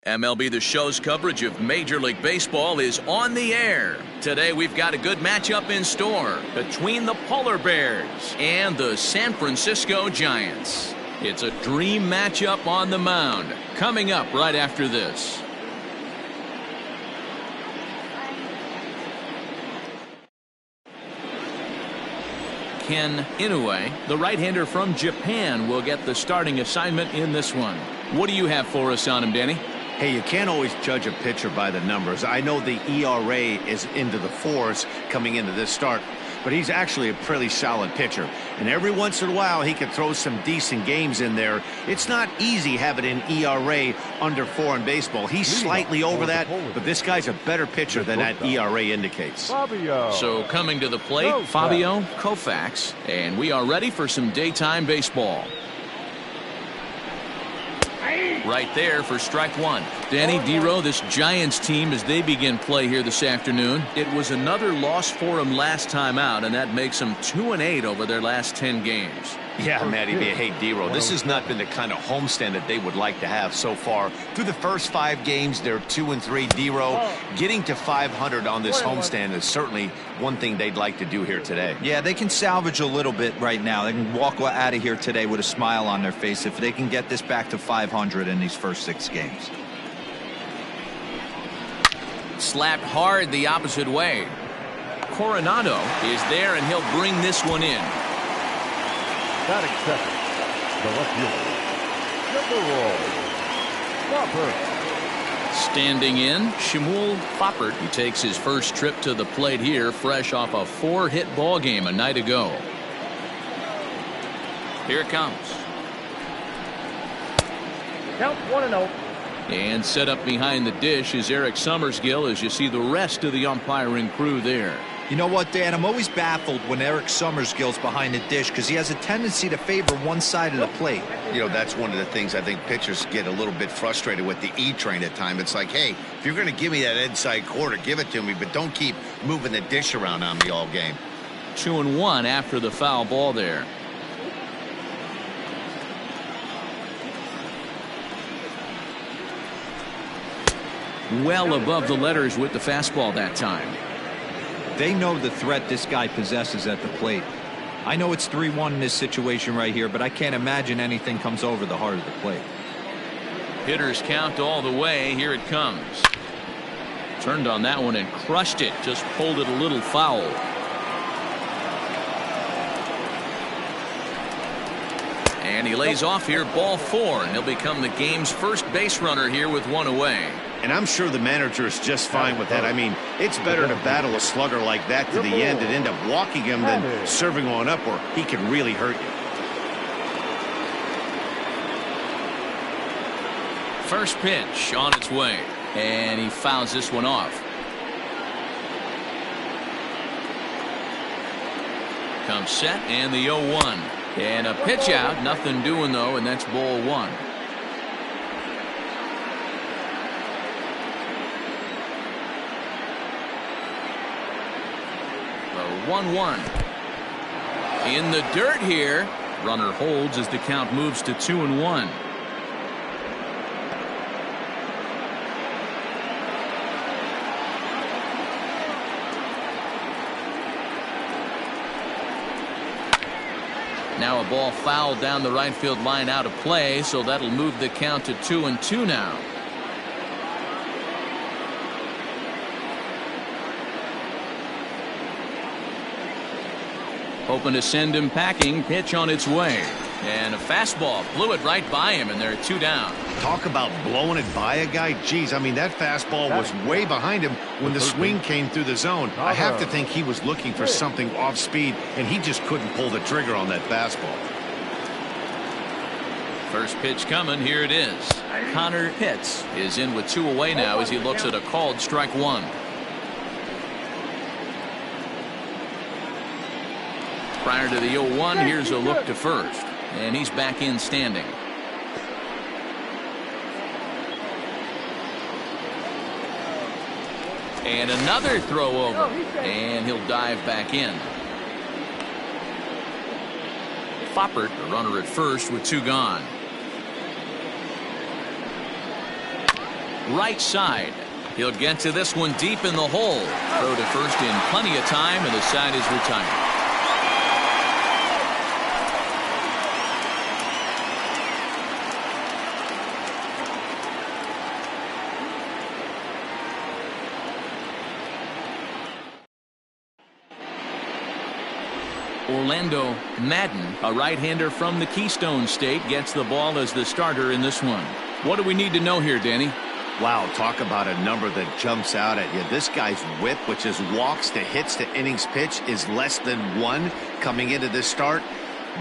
MLB The Show's coverage of Major League Baseball is on the air. Today we've got a good matchup in store between the Polar Bears and the San Francisco Giants. It's a dream matchup on the mound. Coming up right after this. Ken Inoue, the right-hander from Japan, will get the starting assignment in this one. What do you have for us on him, Danny? Hey, you can't always judge a pitcher by the numbers. I know the ERA is into the 4s coming into this start, but he's actually a pretty solid pitcher. And every once in a while, he can throw some decent games in there. It's not easy having an ERA under 4 in baseball. He's slightly over that, but this guy's a better pitcher than that ERA indicates. So coming to the plate, Fabio Koufax, and we are ready for some daytime baseball. Right there for strike one. Danny Dero, this Giants team, as they begin play here this afternoon, it was another loss for them last time out, and that makes them 2-8 over their last 10 games. Yeah, Matty, hey, Dero, this has not been the kind of homestand that they would like to have so far. Through the first 5 games, they're 2-3. Dero, getting to 500 on this homestand is certainly one thing they'd like to do here today. Yeah, they can salvage a little bit right now. They can walk out of here today with a smile on their face if they can get this back to 500 in these first 6 games. Slapped hard the opposite way. Coronado is there, and he'll bring this one in. Batting second, the left fielder, Foppert. Standing in, Shmuel Foppert. He takes his first trip to the plate here, fresh off a 4-hit ball game a night ago. Here it comes. Count 1-0. And set up behind the dish is Eric Summersgill, as you see the rest of the umpiring crew there. You know what, Dan? I'm always baffled when Eric Summersgill's behind the dish because he has a tendency to favor one side of the plate. You know, that's one of the things I think pitchers get a little bit frustrated with the E-train at times. It's like, hey, if you're going to give me that inside quarter, give it to me, but don't keep moving the dish around on me all game. 2-1 after the foul ball there. Well above the letters with the fastball that time. They know the threat this guy possesses at the plate. I know it's 3-1 in this situation right here, but I can't imagine anything comes over the heart of the plate. Hitters count all the way. Here it comes. Turned on that one and crushed it. Just pulled it a little foul. And he lays off here, ball 4, and he'll become the game's first base runner here with one away. And I'm sure the manager is just fine with that. I mean, it's better to battle a slugger like that to the end and end up walking him than serving on up, or he can really hurt you. First pitch on its way, and he fouls this one off. Comes set, and the 0-1. And a pitch out, nothing doing though, and that's ball 1. The 1-1. In the dirt here. Runner holds as the count moves to 2-1. Now a ball fouled down the right field line out of play, so that'll move the count to 2-2 now. Hoping to send him packing. Pitch on its way. And a fastball blew it right by him, and they're 2 down. Talk about blowing it by a guy. Geez, I mean, that fastball was way behind him when the swing came through the zone. I have to think he was looking for something off speed, and he just couldn't pull the trigger on that fastball. First pitch coming. Here it is. Connor Pitts is in with 2 away now as he looks at a called strike 1. Prior to the 0-1, here's a look to first, and he's back in standing. And another throw over, and he'll dive back in. Foppert, the runner at first with 2 gone. right side. He'll get to this one deep in the hole. Throw to first in plenty of time, and the side is retired. Orlando Madden, a right-hander from the Keystone State, gets the ball as the starter in this one. What do we need to know here, Danny? Wow, talk about a number that jumps out at you. This guy's whip, which is walks to hits to innings pitch, is less than 1 coming into this start.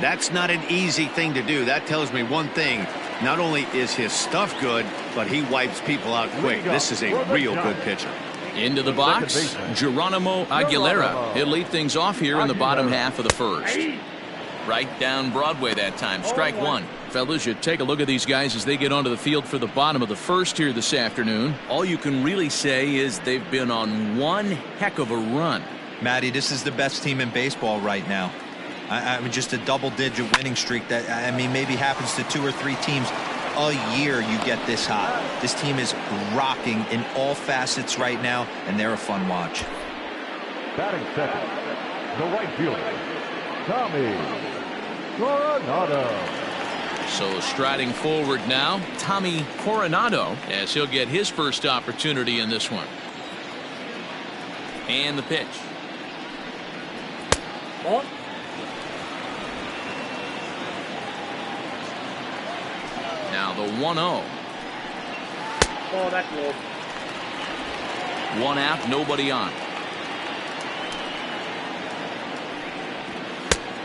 That's not an easy thing to do. That tells me one thing. Not only is his stuff good, but he wipes people out quick. This is a real good pitcher. Into the box, Geronimo Aguilera. He'll lead things off here in the bottom half of the first. Right down Broadway that time. Strike one. Fellas, you take a look at these guys as they get onto the field for the bottom of the first here this afternoon. All you can really say is they've been on one heck of a run. Matty, this is the best team in baseball right now. I mean, just a double-digit winning streak that, I mean, maybe happens to 2 or 3 teams a year. You get this hot. This team is rocking in all facets right now, and they're a fun watch. Batting second, the right fielder, Tommy Coronado. So striding forward now, Tommy Coronado, as he'll get his first opportunity in this one. And the pitch. Oh. Now the 1-0. Oh, that's low. 1 out, nobody on.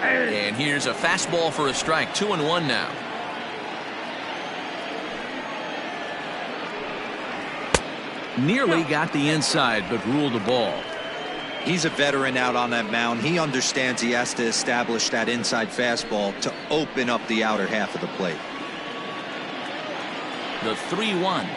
And here's a fastball for a strike. 2-1 now. Nearly got the inside, but ruled the ball. He's a veteran out on that mound. He understands he has to establish that inside fastball to open up the outer half of the plate. The 3-1.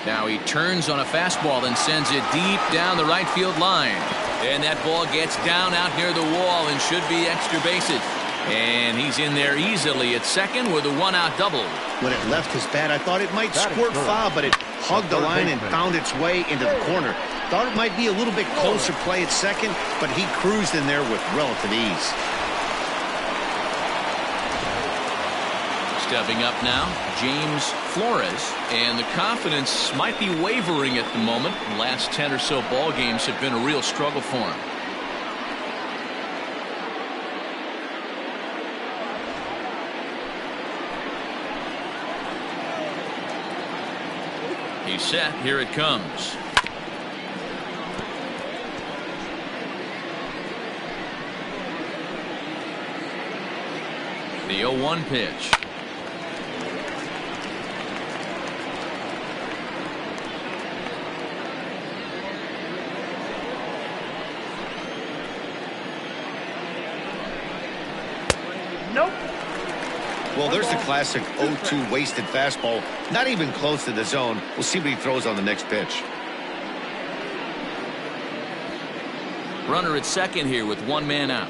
Now he turns on a fastball and sends it deep down the right field line. And that ball gets down out near the wall and should be extra bases. And he's in there easily at second with a 1-out double. When it left his bat, I thought it might squirt foul, but it hugged the line and found its way into the corner. Thought it might be a little bit closer play at second, but he cruised in there with relative ease. Stepping up now, James Flores, and the confidence might be wavering at the moment. The last 10 or so ball games have been a real struggle for him. He's set. Here it comes. The 0-1 pitch. Nope. Well, there's the classic 0-2 wasted fastball. Not even close to the zone. We'll see what he throws on the next pitch. Runner at second here with 1 man out.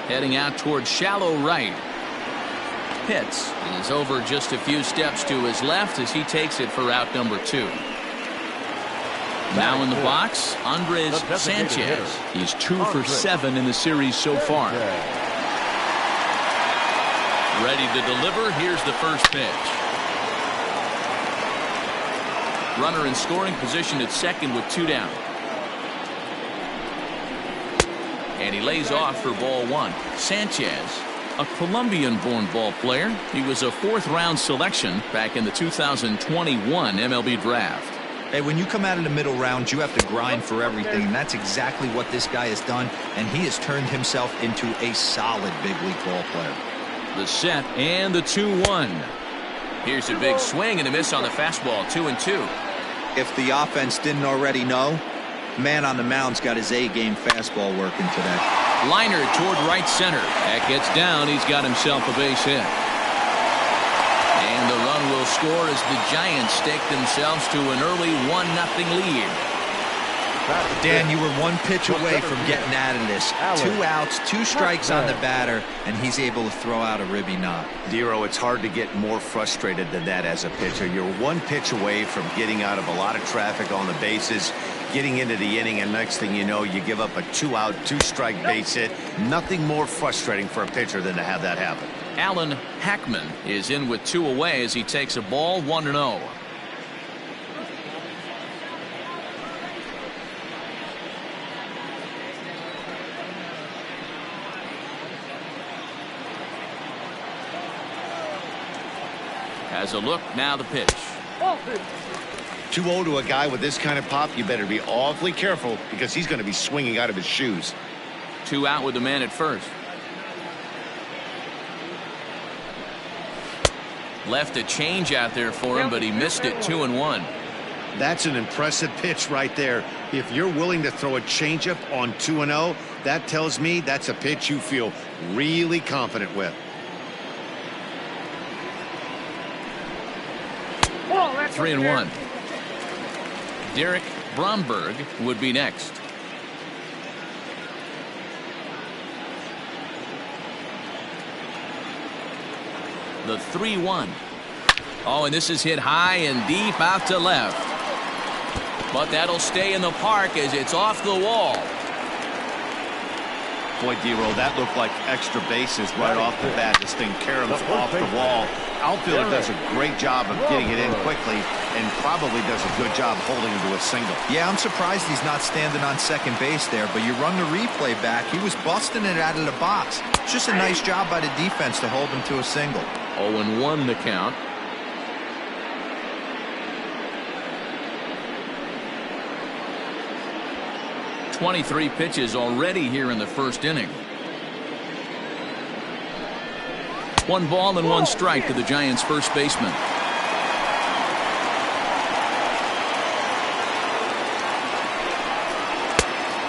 Heading out towards shallow right. Pitts is over just a few steps to his left as he takes it for out number 2. Now in the box, Andres Sanchez. He's 2 for 7 in the series so far. Ready to deliver. Here's the first pitch. Runner in scoring position at second with 2 down. And he lays off for ball 1. Sanchez, a Colombian-born ball player. He was a 4th-round selection back in the 2021 MLB draft. Hey, when you come out of the middle round, you have to grind for everything, and that's exactly what this guy has done, and he has turned himself into a solid big league ball player. The set and the 2-1. Here's a big swing and a miss on the fastball. 2-2. If the offense didn't already know, man on the mound's got his A-game fastball working today. Liner toward right center. That gets down. He's got himself a base hit. And the run will score as the Giants stake themselves to an early 1-0 lead. Dan, you were one pitch away from getting out of this. 2 outs, 2 strikes on the batter, and he's able to throw out a ribby knot. Dero, it's hard to get more frustrated than that as a pitcher. You're one pitch away from getting out of a lot of traffic on the bases, getting into the inning, and next thing you know, you give up a 2-out, 2-strike base hit. Nothing more frustrating for a pitcher than to have that happen. Alan Hackman is in with 2 away as he takes a ball 1-0. As a look, now the pitch. 2-0 to a guy with this kind of pop, you better be awfully careful because he's going to be swinging out of his shoes. 2 out with the man at first. Left a change out there for him, but he missed it. 2-1. That's an impressive pitch right there. If you're willing to throw a changeup on 2-0, that tells me that's a pitch you feel really confident with. 3-1. Derek Bromberg would be next. The 3-1. Oh, and this is hit high and deep out to left. But that'll stay in the park as it's off the wall. Boy, Dero, that looked like extra bases right off the bat. This thing careless off the wall. Outfielder does a great job of getting it in quickly and probably does a good job holding him to a single. Yeah, I'm surprised he's not standing on second base there, but you run the replay back. He was busting it out of the box. It's just a nice job by the defense to hold him to a single. 0-1 the count. .23 pitches already here in the first inning. 1 ball and 1 strike to the Giants' first baseman.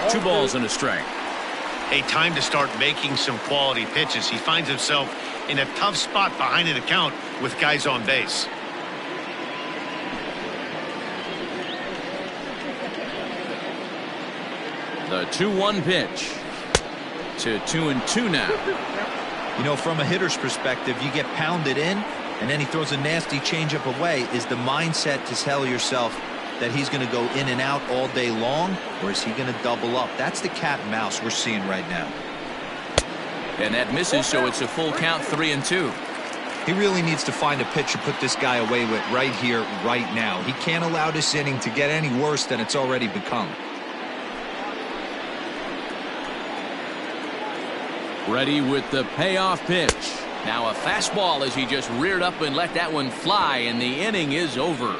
Two balls and a strike. A time to start making some quality pitches. He finds himself in a tough spot behind an account with guys on base. The 2-1 pitch to 2-2 now. You know, from a hitter's perspective, you get pounded in and then he throws a nasty changeup away. Is the mindset to tell yourself that he's going to go in and out all day long, or is he going to double up? That's the cat and mouse we're seeing right now. And that misses, so it's a full count, 3-2. He really needs to find a pitch to put this guy away with right here, right now. He can't allow this inning to get any worse than it's already become. Ready with the payoff pitch. Now a fastball as he just reared up and let that one fly, and the inning is over.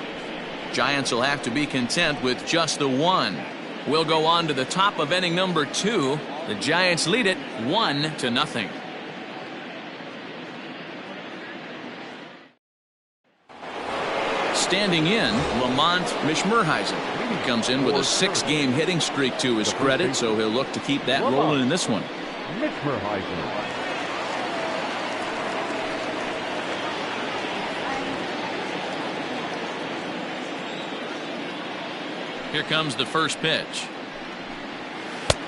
Giants will have to be content with just the 1. We'll go on to the top of inning number 2. The Giants lead it 1-0. Standing in, Lamont Mishmerheisen. He comes in with a 6-game hitting streak to his credit, so he'll look to keep that rolling in this one. Here comes the first pitch.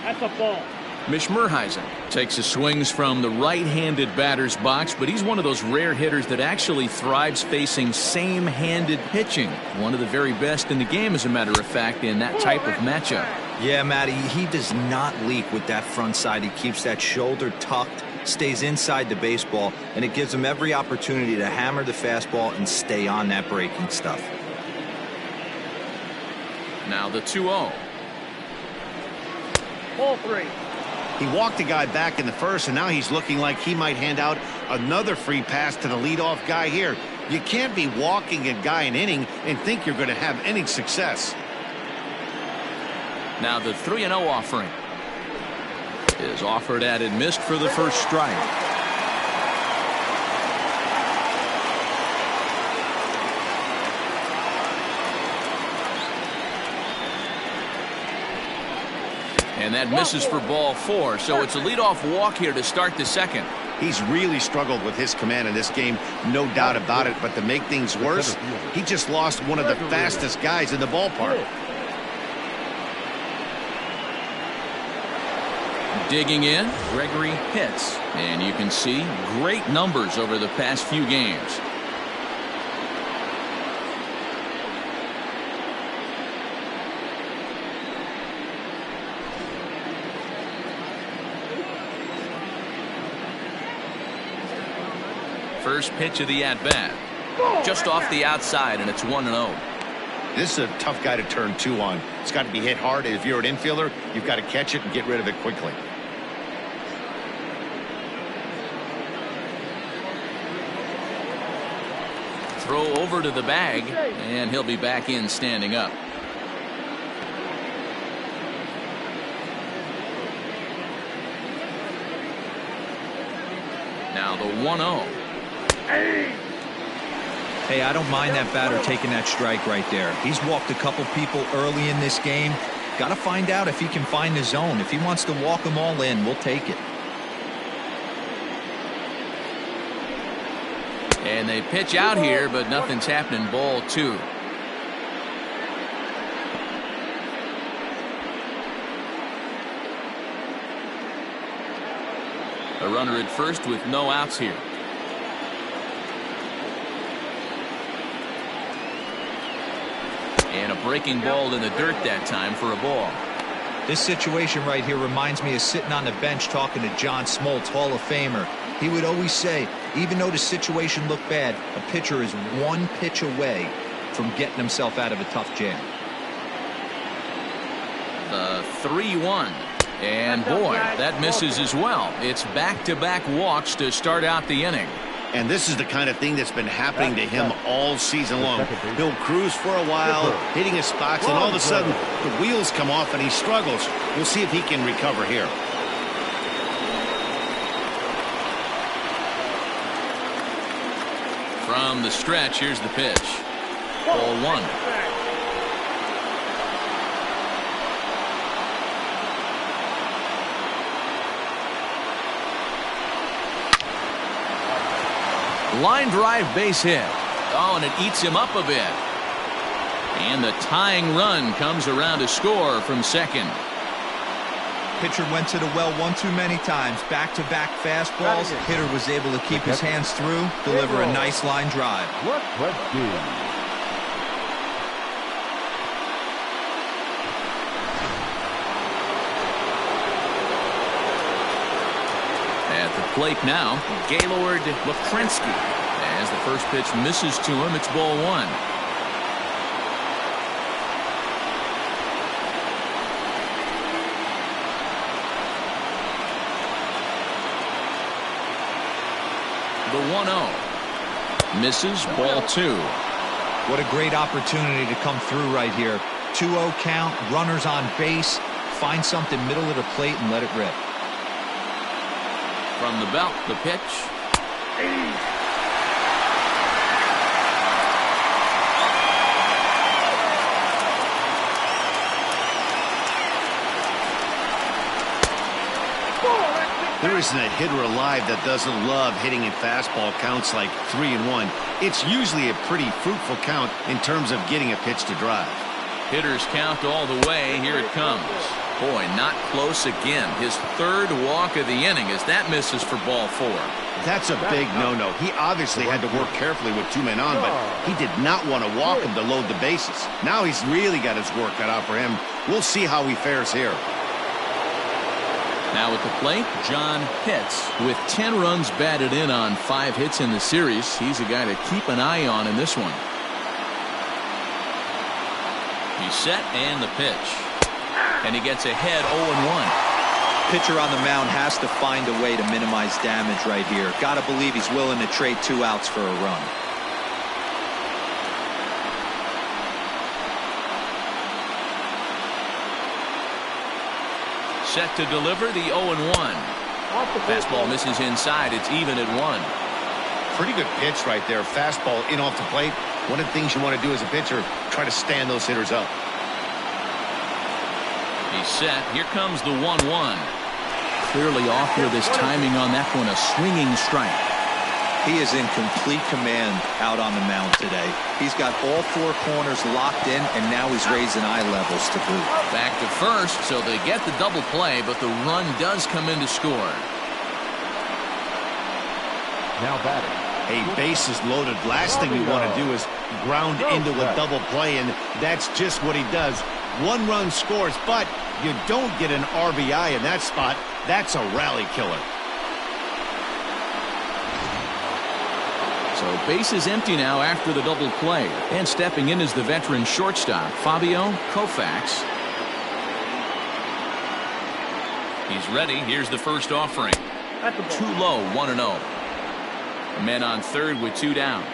That's a ball. Mishmerheisen takes his swings from the right-handed batter's box, but he's one of those rare hitters that actually thrives facing same-handed pitching. One of the very best in the game, as a matter of fact, in that type of matchup. Yeah, Matty, he does not leak with that front side. He keeps that shoulder tucked, stays inside the baseball, and it gives him every opportunity to hammer the fastball and stay on that breaking stuff. Now the 2-0. Ball 3. He walked the guy back in the first, and now he's looking like he might hand out another free pass to the leadoff guy here. You can't be walking a guy an inning and think you're going to have any success. Now the 3-0 offering is offered at and missed for the first strike. And that misses for ball 4, so it's a leadoff walk here to start the second. He's really struggled with his command in this game, no doubt about it. But to make things worse, he just lost one of the fastest guys in the ballpark. Digging in, Gregory Pitts. And you can see great numbers over the past few games. First pitch of the at-bat. Just off the outside, and it's 1-0. This is a tough guy to turn 2 on. It's got to be hit hard. If you're an infielder, you've got to catch it and get rid of it quickly. Throw over to the bag, and he'll be back in standing up. Now the 1-0. Hey, I don't mind that batter taking that strike right there. He's walked a couple people early in this game. Got to find out if he can find the zone. If he wants to walk them all in, we'll take it. And they pitch out here, but nothing's happening. Ball 2. A runner at first with no outs here. And a breaking ball in the dirt that time for a ball. This situation right here reminds me of sitting on the bench talking to John Smoltz, Hall of Famer. He would always say, even though the situation looked bad, a pitcher is one pitch away from getting himself out of a tough jam. The 3-1. And boy, that misses as well. It's back-to-back walks to start out the inning. And this is the kind of thing that's been happening to him all season long. He'll cruise for a while, hitting his spots, and all of a sudden, the wheels come off and he struggles. We'll see if he can recover here. From the stretch, here's the pitch. Ball 1. Line drive base hit. Oh, and it eats him up a bit. And the tying run comes around to score from second. Pitcher went to the well one too many times. Back-to-back fastballs. Hitter was able to keep his hands through, deliver a nice line drive. At the plate now, Gaylord Lafrensky. As the first pitch misses to him, it's ball 1. The 1-0. Misses, ball 2. What a great opportunity to come through right here. 2-0 count, runners on base. Find something middle of the plate and let it rip. From the belt, the pitch. There isn't a hitter alive that doesn't love hitting in fastball counts like 3-1. It's usually a pretty fruitful count in terms of getting a pitch to drive. Hitters count all the way. Here it comes. Boy, not close again. His third walk of the inning as that misses for ball 4. That's a big no-no. He obviously had to work carefully with 2 men on, but he did not want to walk him to load the bases. Now he's really got his work cut out for him. We'll see how he fares here. Now at the plate, John Pitts. With 10 runs batted in on 5 hits in the series, he's a guy to keep an eye on in this one. He's set and the pitch. And he gets ahead 0-1. Pitcher on the mound has to find a way to minimize damage right here. Got to believe he's willing to trade 2 outs for a run. Set to deliver the 0-1. Fastball misses inside. It's even at 1. Pretty good pitch right there. Fastball in off the plate. One of the things you want to do as a pitcher, try to stand those hitters up. He's set. Here comes the 1-1. clearly off with his timing on that one, a swinging strike. He is in complete command out on the mound today. He's got all four corners locked in, and now he's raising eye levels to boot. Back to first, so they get the double play, but the run does come in to score. Now batting. Hey, bases loaded. Last thing we want to do is ground into a double play, and that's just what he does. One run scores, but you don't get an RBI in that spot. That's a rally killer. So bases empty now after the double play. And stepping in is the veteran shortstop, Fabio Koufax. He's ready. Here's the first offering. Too low, 1-0. Men on third with two down.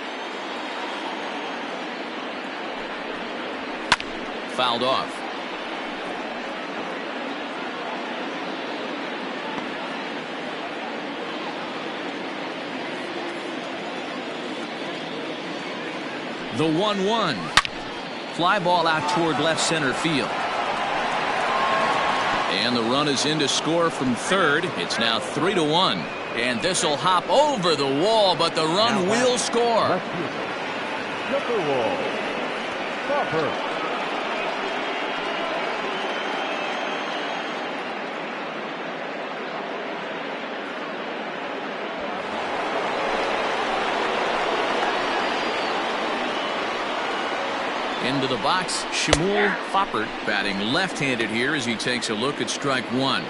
Fouled off. The 1-1. Fly ball out toward left center field. And the run is in to score from third. It's now 3-1. And this will hop over the wall, but the run will score. Look the wall. Stopper. Into the box, Shmuel Foppert batting left-handed here as he takes a look at strike one.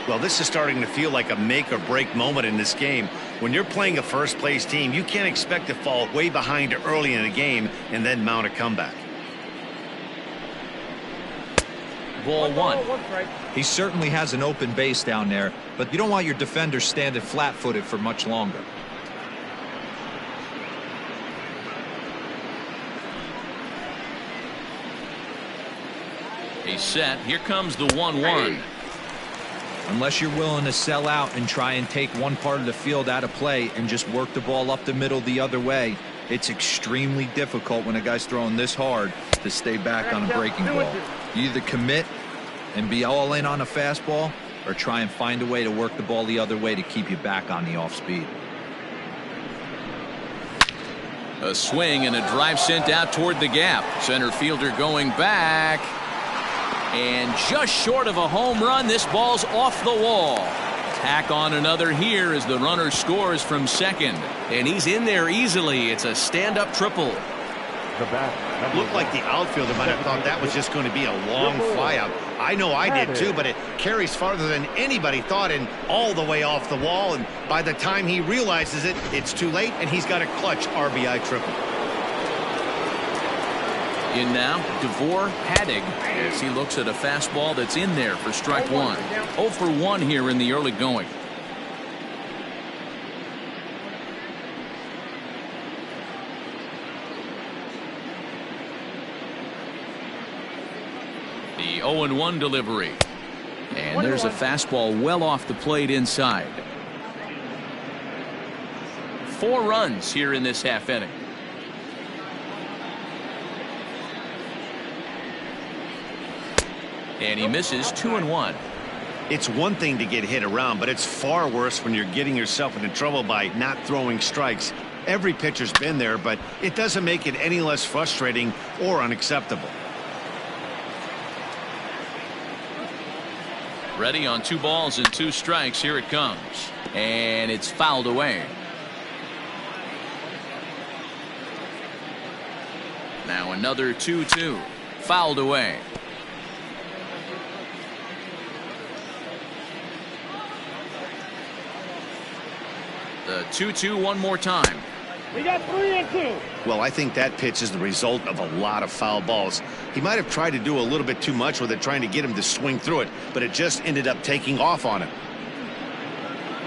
Well, this is starting to feel like a make-or-break moment in this game. When you're playing a first-place team, you can't expect to fall way behind early in a game and then mount a comeback. Ball one. He certainly has an open base down there, but you don't want your defender standing flat-footed for much longer. He's set. Here comes the 1-1. Unless you're willing to sell out and try and take one part of the field out of play and just work the ball up the middle the other way, it's extremely difficult when a guy's throwing this hard to stay back on a breaking ball. You either commit and be all in on a fastball or try and find a way to work the ball the other way to keep you back on the off speed. A swing and a drive sent out toward the gap. Center fielder going back. And just short of a home run, this ball's off the wall. Tack on another here as the runner scores from second. And he's in there easily. It's a stand-up triple. Looked like the outfielder might have thought that was just going to be a long flyout. I know I did too, but it carries farther than anybody thought and all the way off the wall. And by the time he realizes it, it's too late, and he's got a clutch RBI triple. In now, DeVore Paddock as he looks at a fastball that's in there for strike one. 0 for 1 here in the early going. The 0-1 delivery. And there's a fastball well off the plate inside. 4 runs here in this half inning. And he misses 2-1. It's one thing to get hit around, but it's far worse when you're getting yourself into trouble by not throwing strikes. Every pitcher's been there, but it doesn't make it any less frustrating or unacceptable. Ready on 2 balls and 2 strikes. Here it comes. And it's fouled away. Now another 2-2. Fouled away. The 2-2 one more time. We got 3-2. Well, I think that pitch is the result of a lot of foul balls. He might have tried to do a little bit too much with it, trying to get him to swing through it, but it just ended up taking off on him.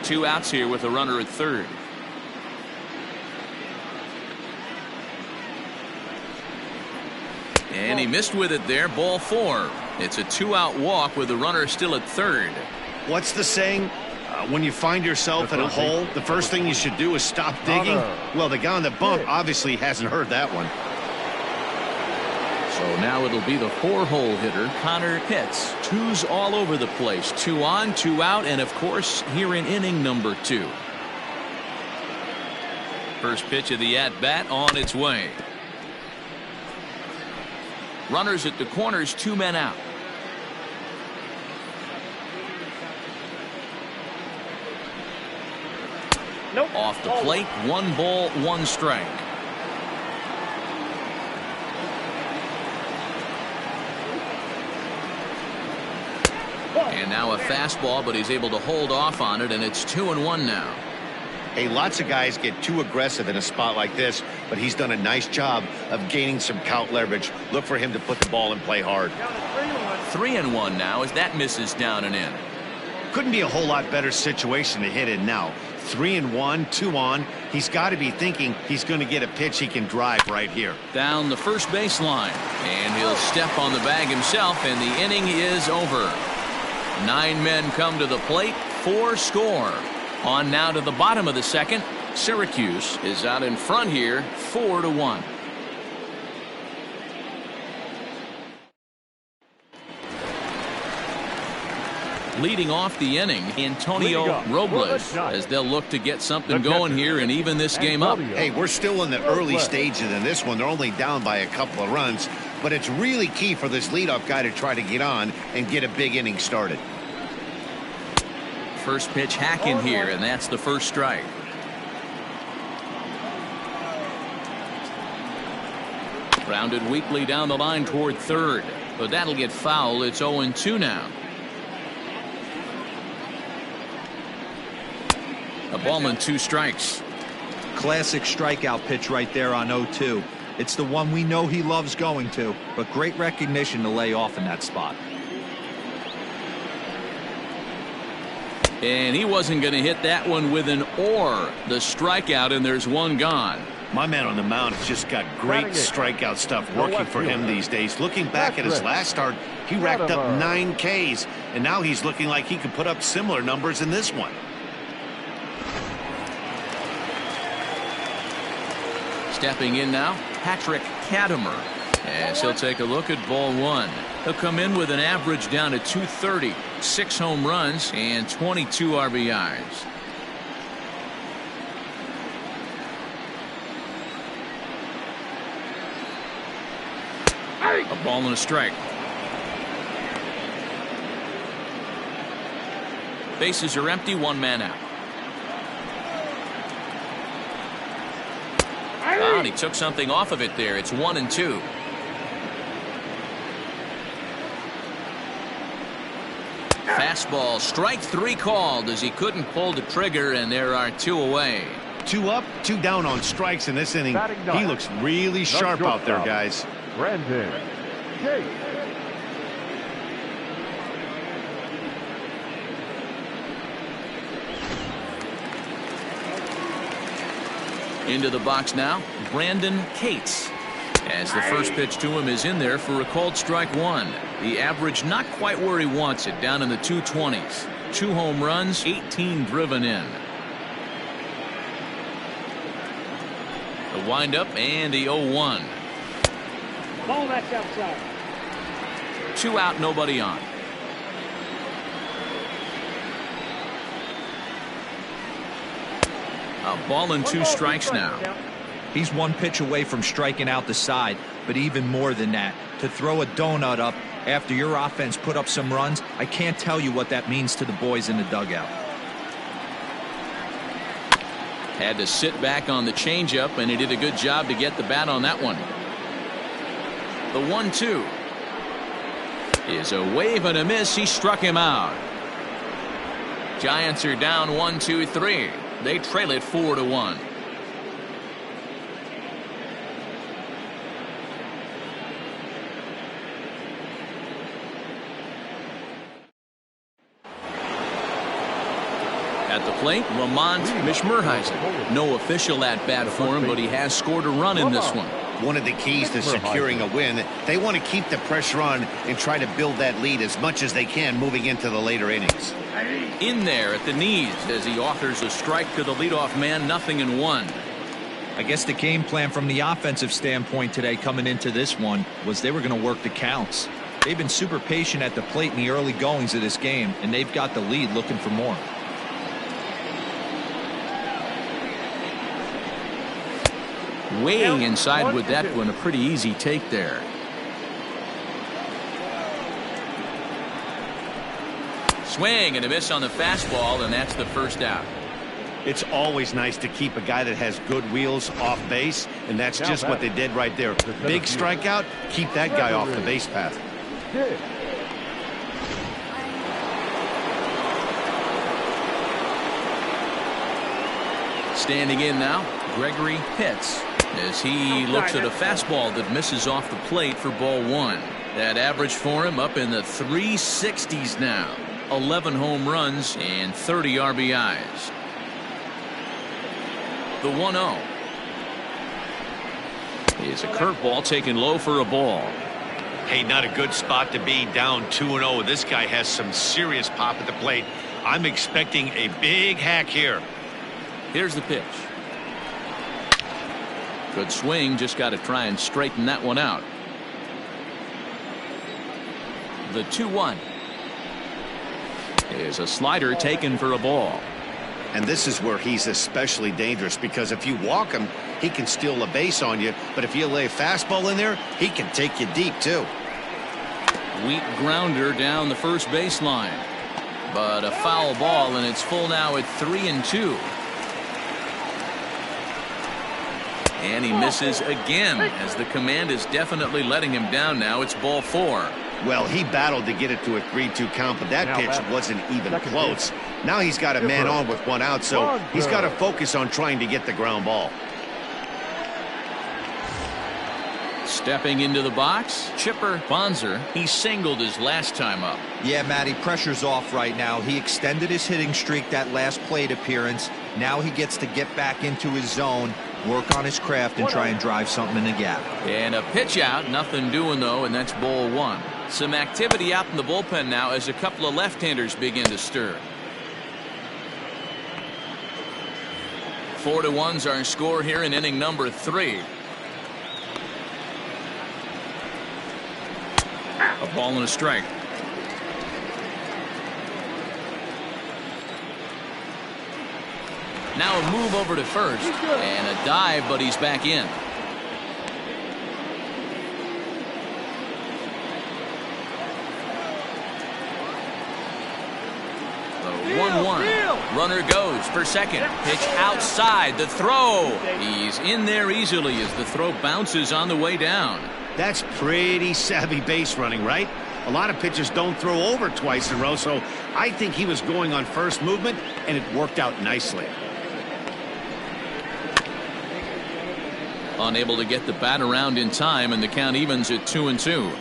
2 outs here with a runner at third. And he missed with it there. Ball 4. It's a 2-out walk with the runner still at third. What's the saying? When you find yourself in a hole, the first thing you should do is stop digging. Well, the guy on the bump obviously hasn't heard that one. So now it'll be the 4-hole hitter, Connor Pitts. 2's all over the place. 2 on, 2 out, and of course, here in inning number 2. First pitch of the at-bat on its way. Runners at the corners, 2 men out. Nope. Off the plate, 1 ball, 1 strike. And now a fastball, but he's able to hold off on it, and it's 2-1 now. Hey, lots of guys get too aggressive in a spot like this, but he's done a nice job of gaining some count leverage. Look for him to put the ball and play hard. 3-1 now as that misses down and in. Couldn't be a whole lot better situation to hit in now. 3-1, 2 on. He's got to be thinking he's going to get a pitch he can drive right here. Down the first base line, and he'll step on the bag himself, and the inning is over. 9 men come to the plate, 4 score. On now to the bottom of the second. Syracuse is out in front here, 4-1. Leading off the inning, Antonio Robles, as they'll look to get something going here and even this game up. Hey, we're still in the early stages in this one. They're only down by a couple of runs, but it's really key for this leadoff guy to try to get on and get a big inning started. First pitch hack in here, and that's the first strike. Grounded weakly down the line toward third, but that'll get foul. It's 0-2 now. A ball and 2 strikes. Classic strikeout pitch right there on 0-2. It's the one we know he loves going to, but great recognition to lay off in that spot. And he wasn't going to hit that one with an or. The strikeout, and there's 1 gone. My man on the mound has just got great strikeout stuff working for him these days. Looking back at his last start, he racked up 9 Ks, and now he's looking like he could put up similar numbers in this one. Stepping in now, Patrick Katimer, as he'll take a look at ball 1. He'll come in with an average down to 230, 6 home runs, and 22 RBIs. A ball and a strike. Bases are empty, 1 man out. And he took something off of it there. It's 1-2. Fastball, strike 3 called as he couldn't pull the trigger, and there are 2 away. 2 up, 2 down on strikes in this inning. He looks really sharp out there, guys. Brandon Yates. Into the box now, Brandon Cates. As the first pitch to him is in there for a called strike 1. The average not quite where he wants it, down in the 220s. 2 home runs, 18 driven in. The windup and the 0-1. Ball that's outside. 2 out, nobody on. A ball and 2 strikes now. He's 1 pitch away from striking out the side, but even more than that, to throw a donut up after your offense put up some runs, I can't tell you what that means to the boys in the dugout. Had to sit back on the changeup, and he did a good job to get the bat on that one. The 1-2 is a wave and a miss. He struck him out. Giants are down 1-2-3. They trail it 4-1. At the plate, Ramont Mishmerheisen. No official at-bat for him, but he has scored a run in this one. One of the keys to securing a win, they want to keep the pressure on and try to build that lead as much as they can moving into the later innings. In there at the knees as he offers a strike to the leadoff man, 0-1. I guess the game plan from the offensive standpoint today coming into this one was they were going to work the counts. They've been super patient at the plate in the early goings of this game, and they've got the lead looking for more. Way inside with that one. A pretty easy take there. Swing and a miss on the fastball, and that's the first out. It's always nice to keep a guy that has good wheels off base, and that's just what they did right there. Big strikeout, keep that guy off the base path. Standing in now, Gregory Pitts, as he looks at a fastball that misses off the plate for ball one. That average for him up in the 360s now. 11 home runs and 30 RBIs. The 1-0 is a curveball taken low for a ball. Hey, not a good spot to be, down 2-0. This guy has some serious pop at the plate. I'm expecting a big hack here. Here's the pitch. Good swing, just got to try and straighten that one out. The 2-1 is a slider taken for a ball. And this is where he's especially dangerous, because if you walk him, he can steal a base on you. But if you lay a fastball in there, he can take you deep, too. Weak grounder down the first baseline. But a foul ball, and it's full now at 3-2. And he misses again, as the command is definitely letting him down now. It's ball four. Well, he battled to get it to a 3-2 count, but that pitch wasn't even close. Now he's got a man on with one out, so he's got to focus on trying to get the ground ball. Stepping into the box, Chipper Bonser. He singled his last time up. Yeah, Matty, pressure's off right now. He extended his hitting streak that last plate appearance. Now he gets to get back into his zone, work on his craft, and try and drive something in the gap. And a pitch out, nothing doing though, and that's ball one. Some activity out in the bullpen now as a couple of left-handers begin to stir. 4-1's our score here in inning number 3. A ball and a strike. Now a move over to first and a dive, but he's back in. The 1-1. Runner goes for second. Pitch outside. The throw. He's in there easily as the throw bounces on the way down. That's pretty savvy base running, right? A lot of pitchers don't throw over twice in a row, so I think he was going on first movement, and it worked out nicely. Unable to get the bat around in time, and the count evens at 2-2.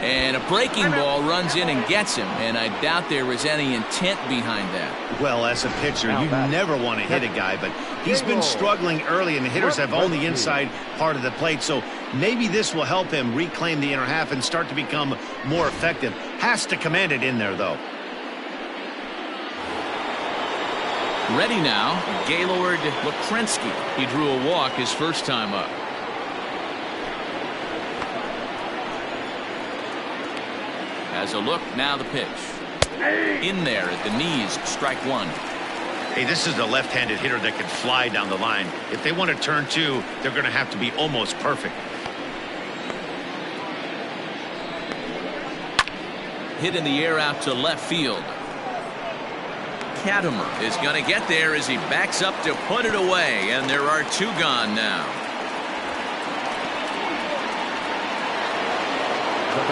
And a breaking ball runs in and gets him, and I doubt there was any intent behind that. Well, as a pitcher, you never want to hit a guy, but he's been struggling early, and the hitters have owned the inside part of the plate, so maybe this will help him reclaim the inner half and start to become more effective. Has to command it in there, though. Ready now, Gaylord Lakrensky. He drew a walk his first time up. As a look, now the pitch. In there at the knees, strike one. Hey, this is a left-handed hitter that can fly down the line. If they want to turn two, they're going to have to be almost perfect. Hit in the air out to left field. Katimer is going to get there as he backs up to put it away, and there are two gone now.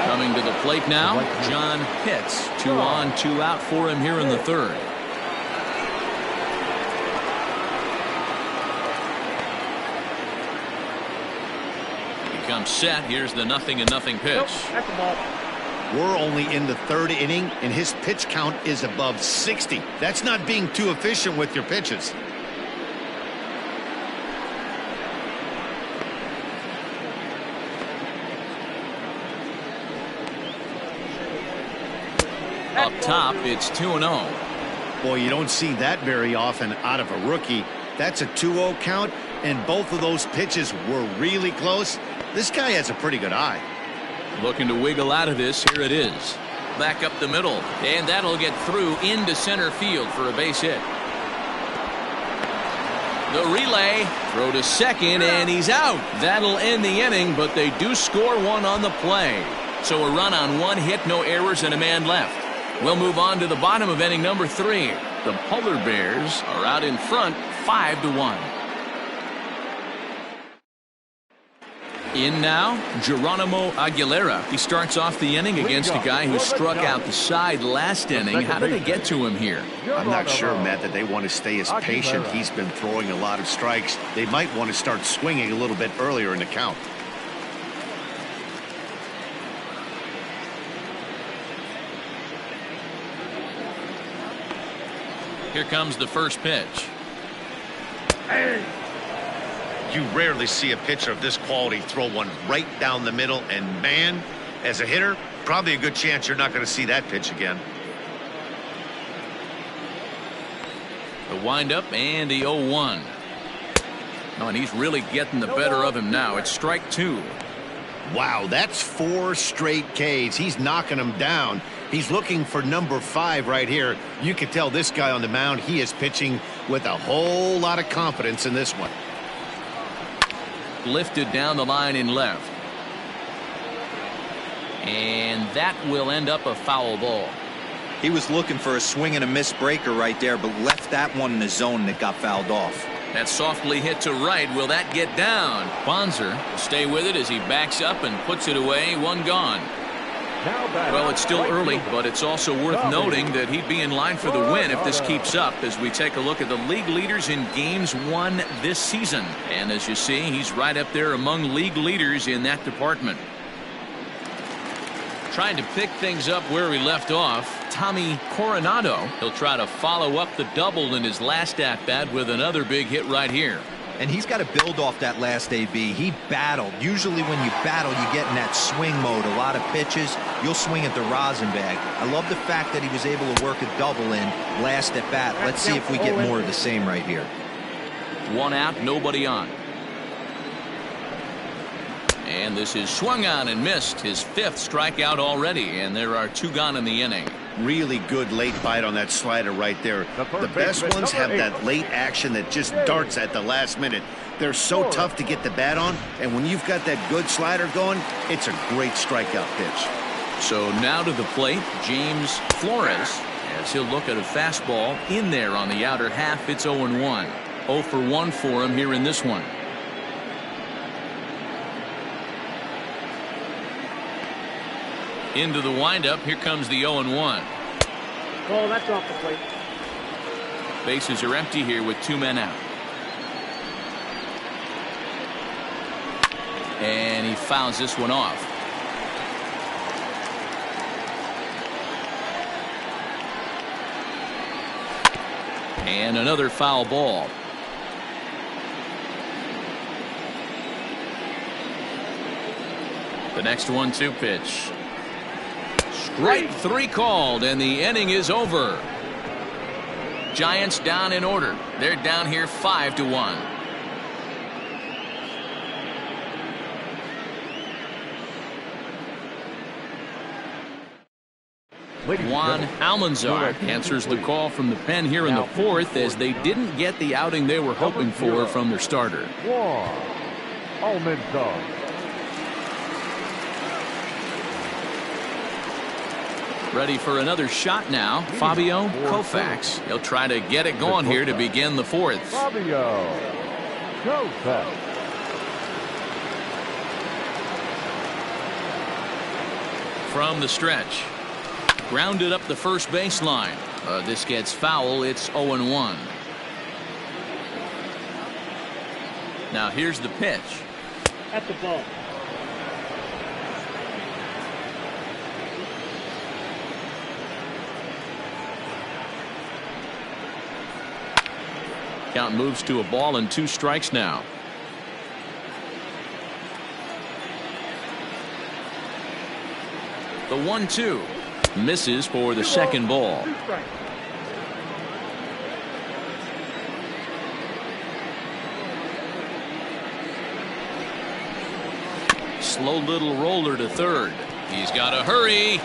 Coming to the plate now, John Pitts. 2 on, 2 out for him here in the third. He comes set. Here's the 0-0 pitch. That's the ball. We're only in the third inning, and his pitch count is above 60. That's not being too efficient with your pitches. Up top, it's 2-0. Boy, you don't see that very often out of a rookie. That's a 2-0 count, and both of those pitches were really close. This guy has a pretty good eye. Looking to wiggle out of this. Here it is. Back up the middle, and that'll get through into center field for a base hit. The relay, throw to second, and he's out. That'll end the inning, but they do score one on the play. So a run on one hit, no errors, and a man left. We'll move on to the bottom of inning number 3. The Polar Bears are out in front, 5-1. In now, Geronimo Aguilera. He starts off the inning against a guy who struck out the side last inning. How did they get to him here? I'm not sure, Matt, that they want to stay as patient. He's been throwing a lot of strikes. They might want to start swinging a little bit earlier in the count. Here comes the first pitch. You rarely see a pitcher of this quality throw one right down the middle, and man, as a hitter, probably a good chance you're not going to see that pitch again. The windup and the 0-1. Oh, and he's really getting the better of him now. It's strike 2. Wow, that's 4 straight Ks. He's knocking them down. He's looking for number 5 right here. You can tell this guy on the mound, he is pitching with a whole lot of confidence in this one. Lifted down the line in left. And that will end up a foul ball. He was looking for a swing and a miss breaker right there, but left that one in the zone that got fouled off. That softly hit to right. Will that get down? Bonser will stay with it as he backs up and puts it away. One gone. Well, it's still early, but it's also worth noting that he'd be in line for the win if this keeps up as we take a look at the league leaders in games won this season. And as you see, he's right up there among league leaders in that department. Trying to pick things up where he left off, Tommy Coronado. He'll try to follow up the double in his last at-bat with another big hit right here. And he's got to build off that last AB. He battled. Usually when you battle, you get in that swing mode. A lot of pitches, you'll swing at the rosin bag. I love the fact that he was able to work a double in last at bat. Let's see if we get more of the same right here. One out, nobody on. And this is swung on and missed. His 5th strikeout already, and there are 2 gone in the inning. Really good late bite on that slider right there. The best ones have that late action that just darts at the last minute. They're so tough to get the bat on, and when you've got that good slider going, it's a great strikeout pitch. So now to the plate, James Flores, as he'll look at a fastball in there on the outer half. It's 0-1. 0 for 1 for him here in this one. Into the windup. Here comes the 0-1. Oh, that's off the plate. Bases are empty here with 2 men out. And he fouls this one off. And another foul ball. The next 1-2 pitch. Strike 3 called, and the inning is over. Giants down in order. They're down here 5-1. Juan Almanzar answers the call from the pen here in the 4th as they didn't get the outing they were hoping for from their starter. Juan Almanzar. Ready for another shot now. Fabio Koufax. He'll try to get it going here to begin the 4th. Fabio Koufax. From the stretch. Grounded up the first baseline. This gets foul. It's 0-1. Now here's the pitch. At the ball. Count moves to a ball and 2 strikes now. The 1-2 misses for the second ball. slow little roller to third. He's got to hurry.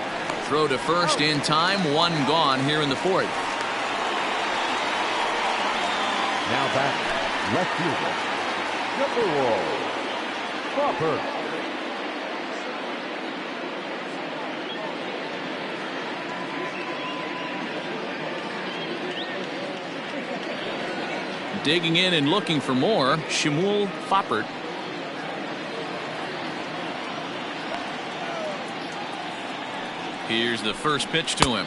Throw to first in time. One gone here in the fourth. Now back, left fielder, number 1, Crawford. Digging in and looking for more, Shmuel Foppert. Here's the first pitch to him.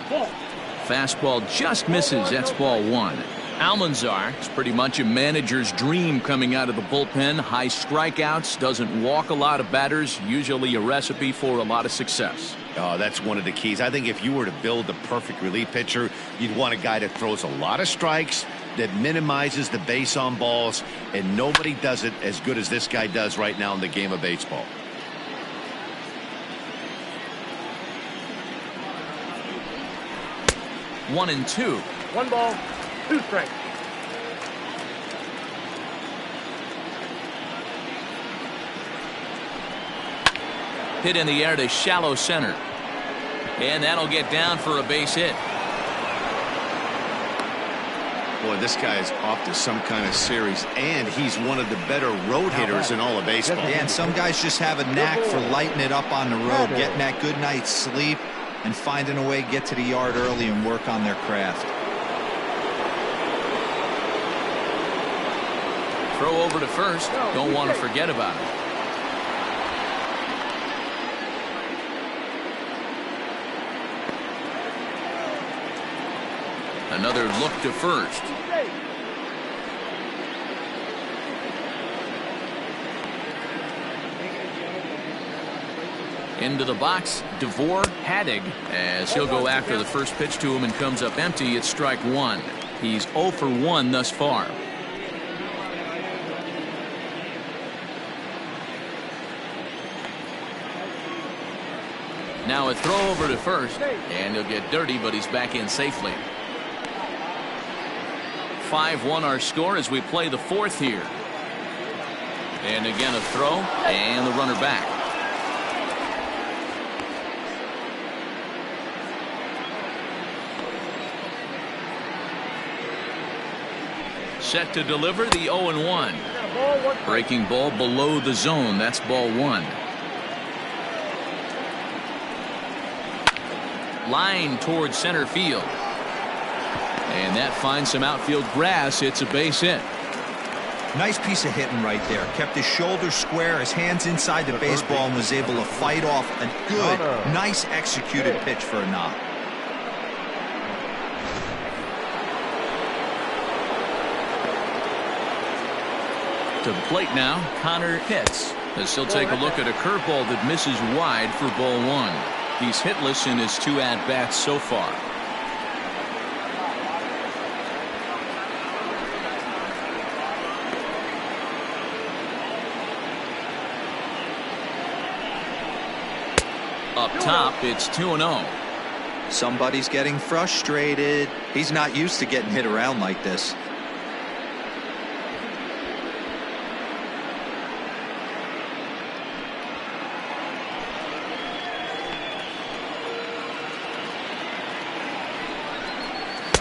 Fastball just misses. That's ball 1. Almanzar is pretty much a manager's dream coming out of the bullpen. High strikeouts, doesn't walk a lot of batters, usually a recipe for a lot of success. Oh, that's one of the keys. I think if you were to build the perfect relief pitcher, you'd want a guy that throws a lot of strikes, that minimizes the base on balls, and nobody does it as good as this guy does right now in the game of baseball. One and two. 1 ball, 2 strikes. Hit in the air to shallow center. And that'll get down for a base hit. Boy, this guy is off to some kind of series, and he's one of the better road hitters in all of baseball. Yeah, and some guys just have a knack for lighting it up on the road, getting that good night's sleep, and finding a way to get to the yard early and work on their craft. Throw over to first. Don't want to forget about it. Another look to first. Into the box, DeVore Haddig, as he'll go after the first pitch to him and comes up empty. It's strike 1. He's 0 for 1 thus far. Now a throw over to first, and he'll get dirty, but he's back in safely. 5-1 our score as we play the fourth here. And again a throw, and the runner back. Set to deliver the 0-1. Breaking ball below the zone. That's ball 1. Line towards center field. And that finds some outfield grass. It's a base hit. Nice piece of hitting right there. Kept his shoulders square, his hands inside the baseball, and was able to fight off a good, nice executed pitch for a knock. To the plate now, Connor Pitts, as he'll take a look at a curveball that misses wide for ball 1. He's hitless in his 2 at-bats so far. Up top, it's 2-0. Somebody's getting frustrated. He's not used to getting hit around like this.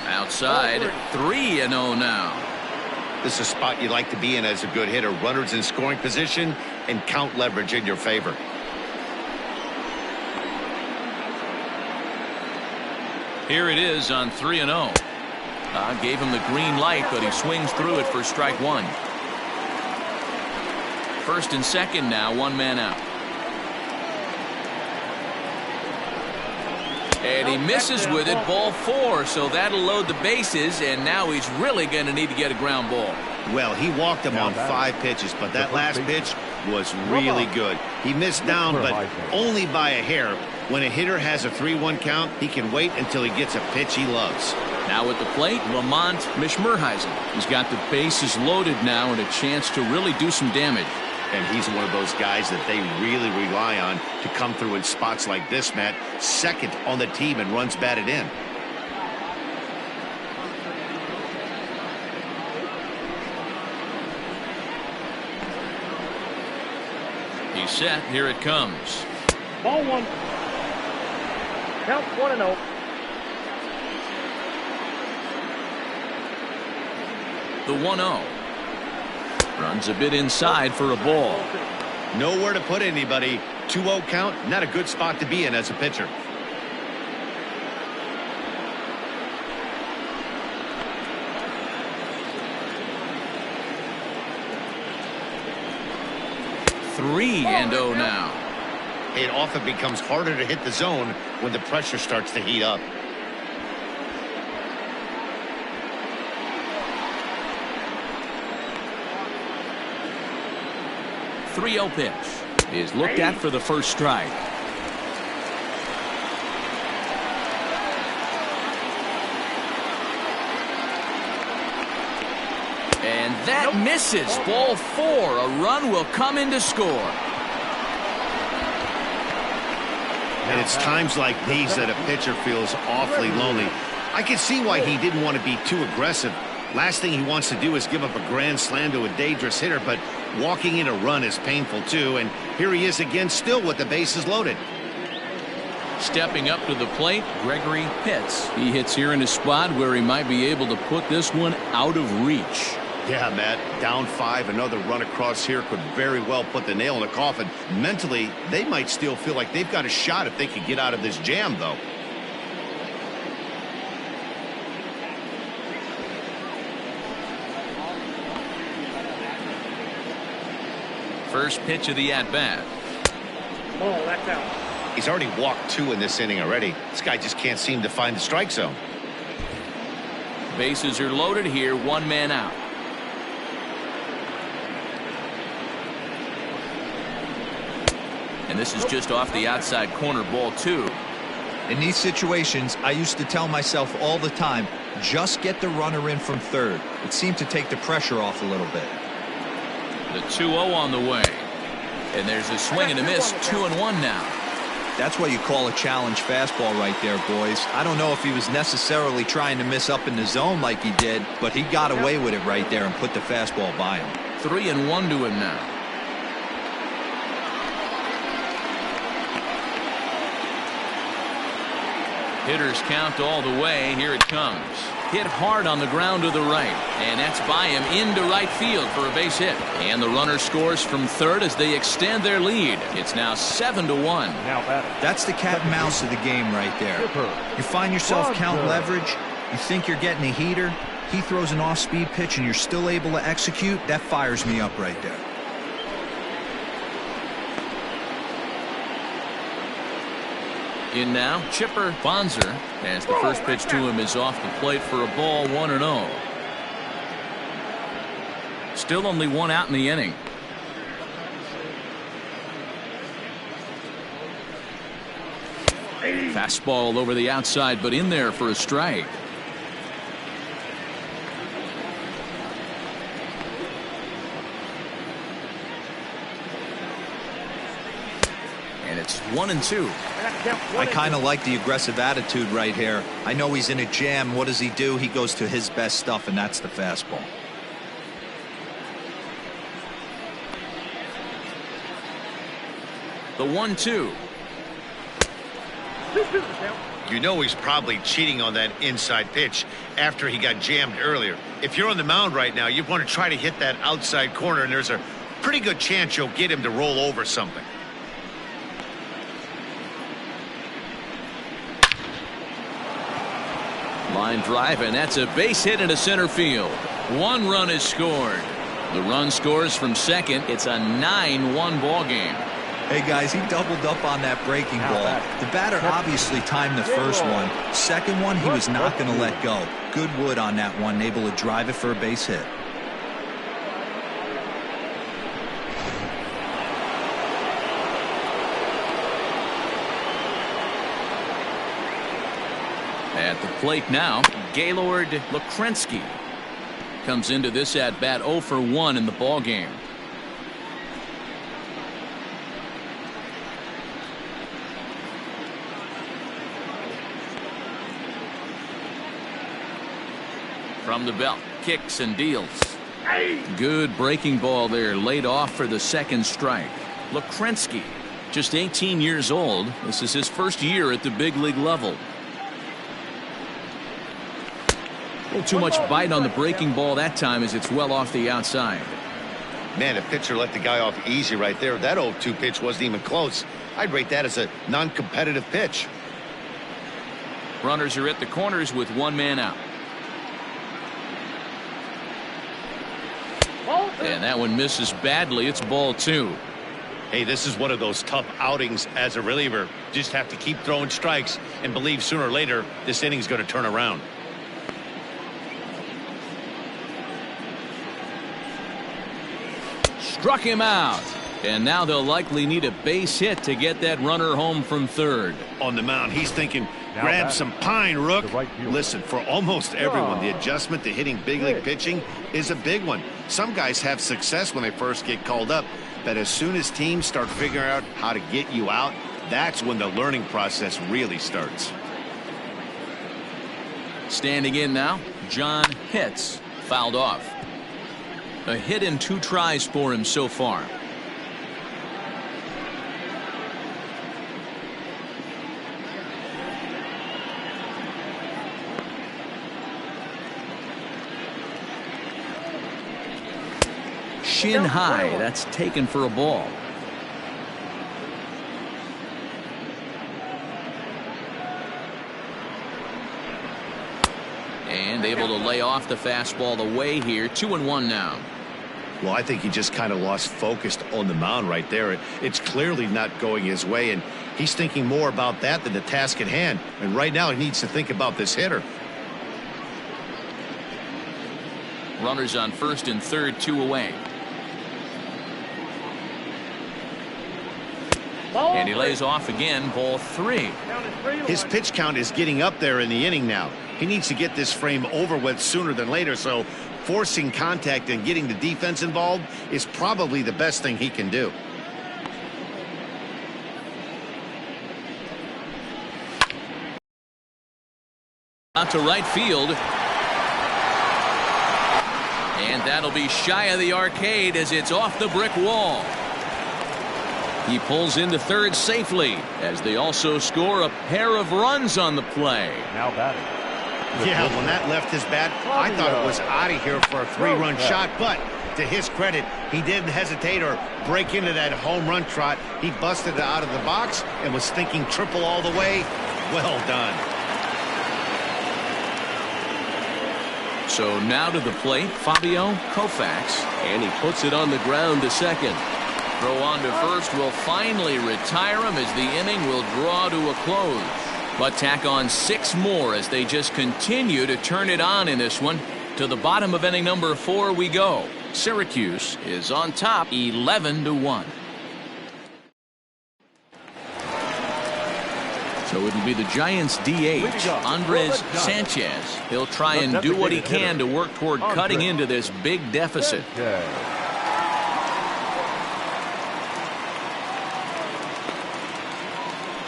Outside, 3-0 now. This is a spot you like to be in as a good hitter. Runners in scoring position and count leverage in your favor. Here it is on 3-0. Gave him the green light, but he swings through it for strike 1. First and second now, 1 man out. And he misses with it, ball 4, so that'll load the bases, and now he's really going to need to get a ground ball. Well, he walked him on 5 pitches, but that last pitch was really good. He missed down, but only by a hair. When a hitter has a 3-1 count, he can wait until he gets a pitch he loves. Now at the plate, Lamont Mishmerheisen. He's got the bases loaded now and a chance to really do some damage. And he's one of those guys that they really rely on to come through in spots like this, Matt. Second on the team and runs batted in. He's set. Here it comes. Ball one. Count 1-0. The 1-0. Runs a bit inside for a ball. Nowhere to put anybody. 2-0 count. Not a good spot to be in as a pitcher. Three and 0 now. It often becomes harder to hit the zone when the pressure starts to heat up. 3-0 pitch is looked at for the first strike. And that misses. Ball 4. A run will come in to score. And it's times like these that a pitcher feels awfully lonely. I can see why he didn't want to be too aggressive. Last thing he wants to do is give up a grand slam to a dangerous hitter, but walking in a run is painful too. And here he is again, still with the bases loaded. Stepping up to the plate, Gregory Pitts. He hits here in a spot where he might be able to put this one out of reach. Yeah, Matt, down 5, another run across here could very well put the nail in the coffin. Mentally, they might still feel like they've got a shot if they could get out of this jam, though. First pitch of the at-bat. Ball, that's out. He's already walked 2 in this inning already. This guy just can't seem to find the strike zone. Bases are loaded here, 1 man out. And this is just off the outside corner, ball 2. In these situations, I used to tell myself all the time, just get the runner in from third. It seemed to take the pressure off a little bit. The 2-0 on the way. And there's a swing and a miss, 2-1 now. That's what you call a challenge fastball right there, boys. I don't know if he was necessarily trying to miss up in the zone like he did, but he got away with it right there and put the fastball by him. 3-1 to him now. Hitters count all the way. Here it comes. Hit hard on the ground to the right. And that's by him into right field for a base hit. And the runner scores from third as they extend their lead. It's now 7-1. Now batting. That's the cat and mouse of the game right there. You find yourself count leverage. You think you're getting a heater. He throws an off-speed pitch and you're still able to execute. That fires me up right there. In now, Chipper Bonser, as the first pitch to him is off the plate for a ball, 1-0. Still only 1 out in the inning. Fastball over the outside, but in there for a strike. And it's 1-2. I kind of like the aggressive attitude right here. I know he's in a jam. What does he do? He goes to his best stuff, and that's the fastball. The 1-2. You know he's probably cheating on that inside pitch after he got jammed earlier. If you're on the mound right now, you want to try to hit that outside corner, and there's a pretty good chance you'll get him to roll over something. Line drive, and that's a base hit into center field. 1 run is scored. The run scores from second. It's a 9-1 ball game. Hey guys, he doubled up on that breaking ball. The batter obviously timed the first one. Second one, he was not going to let go. Good wood on that one, able to drive it for a base hit. At the plate now, Gaylord Lakrensky comes into this at bat 0 for 1 in the ball game. From the belt, kicks and deals. Good breaking ball there, laid off for the second strike. Lekrensky, just 18 years old. This is his first year at the big league level. A little too much bite on the breaking ball that time as it's well off the outside. Man, the pitcher let the guy off easy right there. That 0-2 pitch wasn't even close. I'd rate that as a non-competitive pitch. Runners are at the corners with one man out. And that one misses badly. It's ball 2. Hey, this is one of those tough outings as a reliever. Just have to keep throwing strikes and believe sooner or later this inning's going to turn around. Struck him out. And now they'll likely need a base hit to get that runner home from third. On the mound, he's thinking, grab some pine, Rook. Listen, for almost everyone, the adjustment to hitting big league pitching is a big one. Some guys have success when they first get called up, but as soon as teams start figuring out how to get you out, that's when the learning process really starts. Standing in now, John Hitz, fouled off. A hit in 2 tries for him so far. Shin high, that's taken for a ball. And able to lay off the fastball away here. 2-1 now. Well, I think he just kind of lost focus on the mound right there. It's clearly not going his way, and he's thinking more about that than the task at hand. And right now he needs to think about this hitter. Runners on first and third, 2 away. And he lays off again, ball 3. His pitch count is getting up there in the inning now. He needs to get this frame over with sooner than later, so forcing contact and getting the defense involved is probably the best thing he can do. Out to right field. And that'll be shy of the arcade as it's off the brick wall. He pulls into third safely as they also score a pair of runs on the play. Now batting. Yeah, when that left his bat, I thought it was out of here for a 3-run shot, but to his credit, he didn't hesitate or break into that home run trot. He busted it out of the box and was thinking triple all the way. Well done. So now to the plate, Fabio Koufax, and he puts it on the ground to second. Throw on to first will finally retire him as the inning will draw to a close. But tack on 6 more as they just continue to turn it on in this one. To the bottom of inning number 4 we go. Syracuse is on top 11-1. So it'll be the Giants DH, Andres Sanchez. He'll try and do what he can to work toward cutting into this big deficit.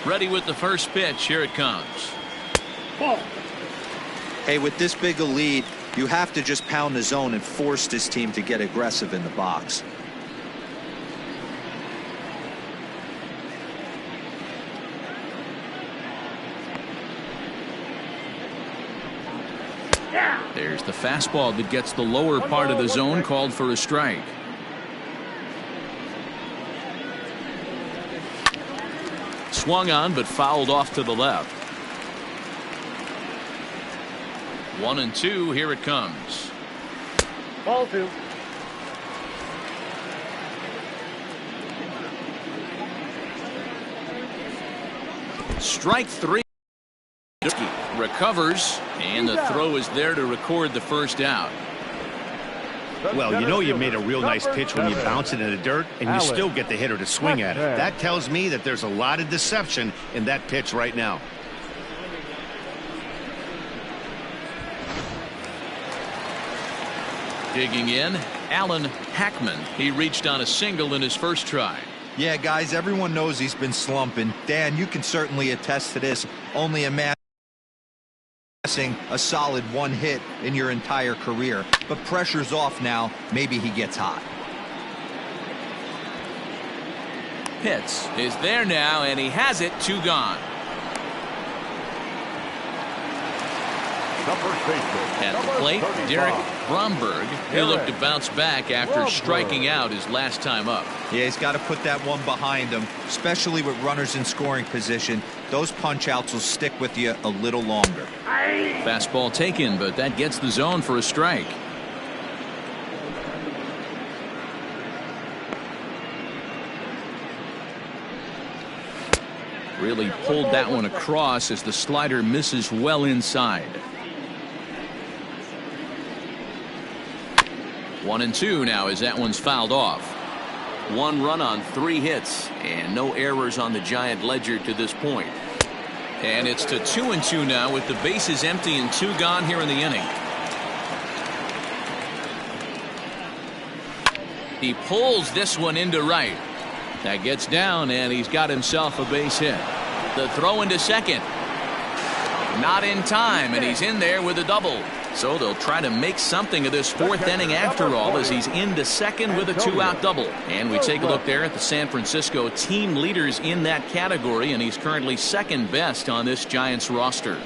Ready with the first pitch. Here it comes. Hey, with this big a lead, you have to just pound the zone and force this team to get aggressive in the box. There's the fastball that gets the lower part of the zone, called for a strike. Swung on but fouled off to the left. 1-2. Here it comes. Ball 2. Strike 3. Recovers, and the throw is there to record the first out. Well, you know you made a real nice pitch when you bounce it in the dirt and you still get the hitter to swing at it. That tells me that there's a lot of deception in that pitch right now. Digging in, Alan Hackman. He reached on a single in his first try. Yeah, guys, everyone knows he's been slumping. Dan, you can certainly attest to this. Only a man a solid 1 hit in your entire career, but pressure's off now. Maybe he gets hot. Pitts is there now, and he has it. 2 gone. At the plate, Derek Bromberg. He'll look to bounce back after striking out his last time up. Yeah, he's got to put that one behind him, especially with runners in scoring position. Those punch outs will stick with you a little longer. Fastball taken, but that gets the zone for a strike. Really pulled that one across as the slider misses well inside. 1-2 now as that one's fouled off. 1 run on 3 hits and no errors on the Giant ledger to this point. And it's to 2-2 now with the bases empty and 2 gone here in the inning. He pulls this one into right. That gets down, and he's got himself a base hit. The throw into second. Not in time, and he's in there with a double. So they'll try to make something of this 4th inning after all, as he's into second with a 2-out double. And we take a look there at the San Francisco team leaders in that category, and he's currently 2nd best on this Giants roster.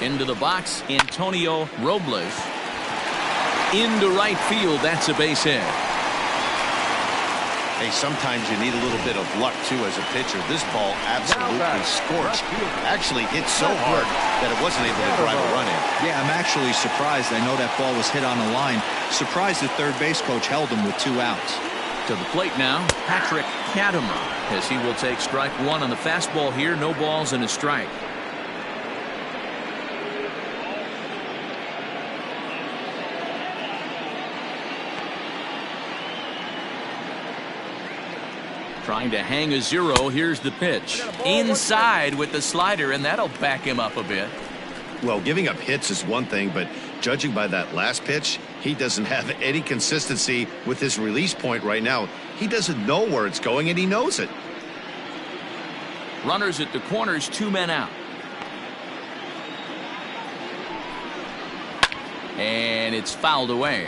Into the box, Antonio Robles. Into right field, that's a base hit. Hey, sometimes you need a little bit of luck, too, as a pitcher. This ball absolutely scorched. Actually hit so hard that it wasn't able to drive a run in. Yeah, I'm actually surprised. I know that ball was hit on the line. Surprised the third base coach held him with 2 outs. To the plate now, Patrick Katimer, as he will take strike 1 on the fastball here. No balls and a strike. Trying to hang a 0. Here's the pitch. Inside with the slider, and that'll back him up a bit. Well, giving up hits is one thing, but judging by that last pitch, he doesn't have any consistency with his release point right now. He doesn't know where it's going, and he knows it. Runners at the corners, 2 men out. And it's fouled away.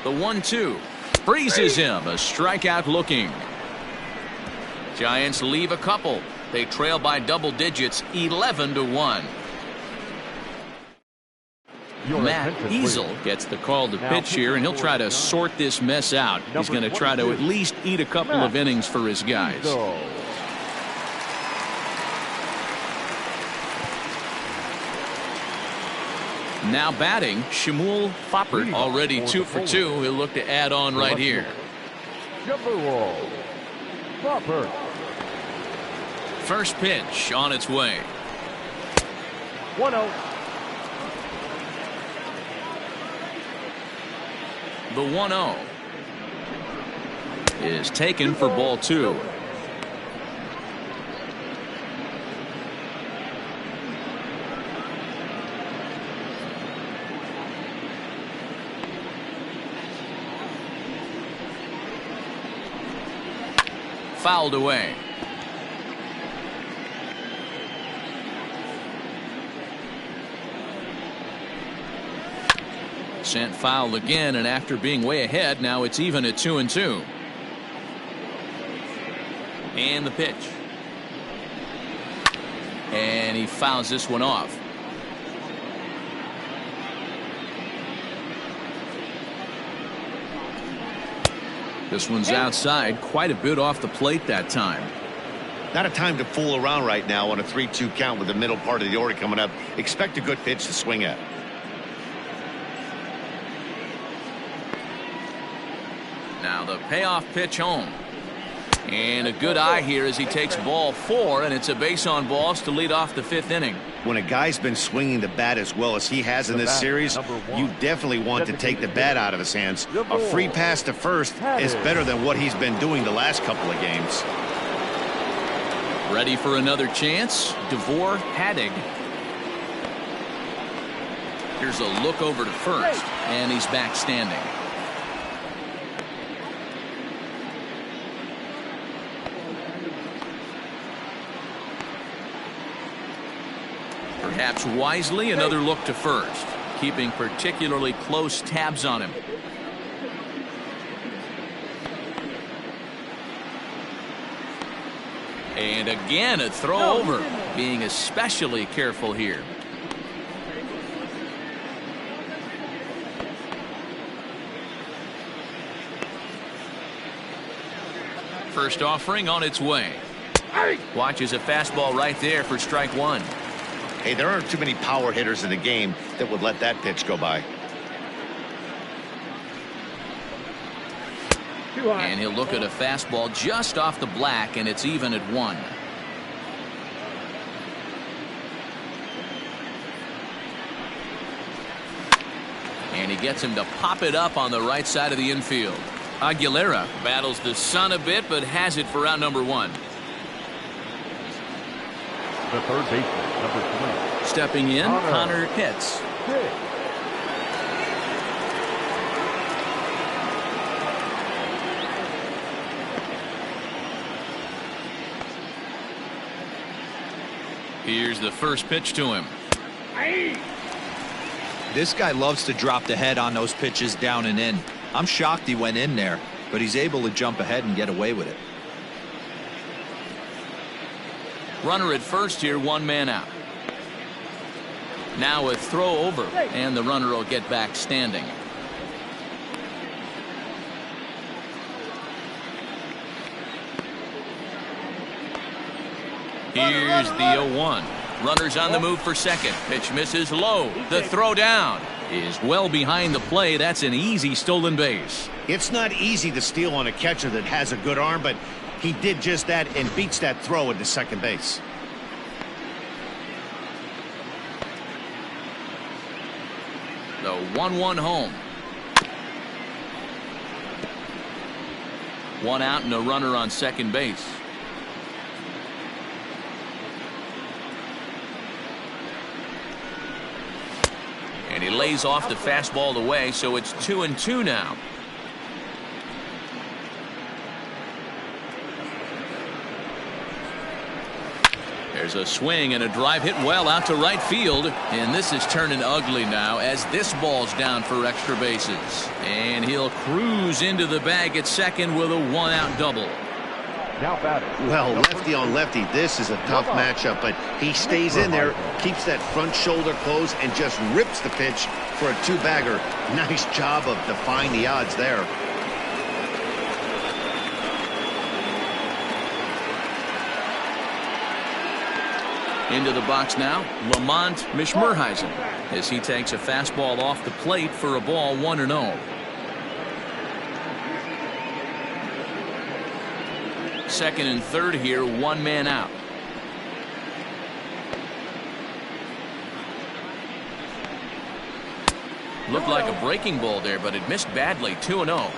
The 1-2 freezes him. A strikeout looking. Giants leave a couple. They trail by double digits, 11-1. Matt Easel gets the call to pitch here, and he'll try to sort this mess out. He's going to try to at least eat a couple of innings for his guys. Now batting, Shmuel Foppert, already 2 for 2. He'll look to add on right here. First pitch on its way. 1-0. The 1-0 is taken for ball 2. Fouled away. Sent foul again, and after being way ahead, now it's even at 2-2. And the pitch. And he fouls this one off. This one's outside, quite a bit off the plate that time. Not a time to fool around right now on a 3-2 count with the middle part of the order coming up. Expect a good pitch to swing at. Now the payoff pitch home. And a good eye here as he takes ball 4, and it's a base on balls to lead off the 5th inning. When a guy's been swinging the bat as well as he has in this series, you definitely want to take the bat out of his hands. A free pass to first is better than what he's been doing the last couple of games. Ready for another chance? DeVore Haddig. Here's a look over to first, and he's back standing. Perhaps wisely, another look to first, keeping particularly close tabs on him. And again, a throw over, being especially careful here. First offering on its way. Watches a fastball right there for strike one. Hey, there aren't too many power hitters in the game that would let that pitch go by. And he'll look at a fastball just off the black, and it's even at 1. And he gets him to pop it up on the right side of the infield. Aguilera battles the sun a bit, but has it for out number 1. The third baseman, number 3. Stepping in, Connor Pitts. Here's the first pitch to him. This guy loves to drop the head on those pitches down and in. I'm shocked he went in there, but he's able to jump ahead and get away with it. Runner at first here, 1 man out. Now a throw over, and the runner will get back standing. Here's the 0-1. Runners on the move for second. Pitch misses low. The throw down is well behind the play. That's an easy stolen base. It's not easy to steal on a catcher that has a good arm, but he did just that and beats that throw into second base. The 1-1 home. 1 out and a runner on second base. And he lays off the fastball away, so it's 2-2 now. There's a swing and a drive hit well out to right field, and this is turning ugly now as this ball's down for extra bases. And he'll cruise into the bag at second with a 1-out double. Now batting. Well, lefty on lefty, this is a tough matchup, but he stays in there, keeps that front shoulder closed, and just rips the pitch for a 2-bagger. Nice job of defying the odds there. Into the box now, Lamont Mishmerheisen, as he takes a fastball off the plate for a ball 1-0. Second and third here, 1 man out. Looked like a breaking ball there, but it missed badly. 2-0.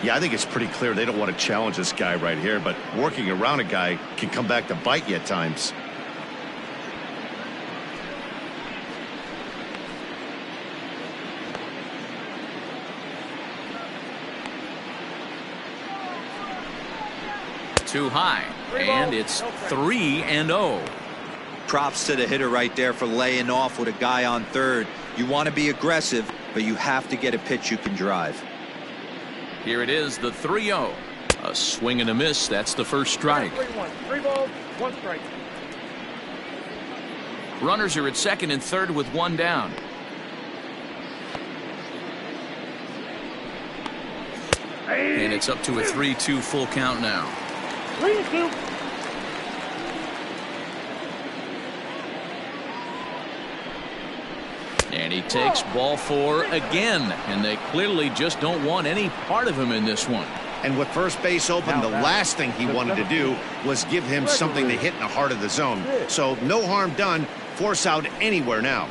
Yeah, I think it's pretty clear they don't want to challenge this guy right here, but working around a guy can come back to bite you at times. Too high, and it's 3-0. Props to the hitter right there for laying off with a guy on third. You want to be aggressive, but you have to get a pitch you can drive. Here it is, the 3-0. A swing and a miss. That's the first strike. 3 balls, 1 strike. Runners are at second and third with 1 down. And it's up to a 3-2 full count now. 3-2. And he takes ball 4 again, and they clearly just don't want any part of him in this one. And with first base open, the last thing he wanted to do was give him something to hit in the heart of the zone. So no harm done. Force out anywhere now.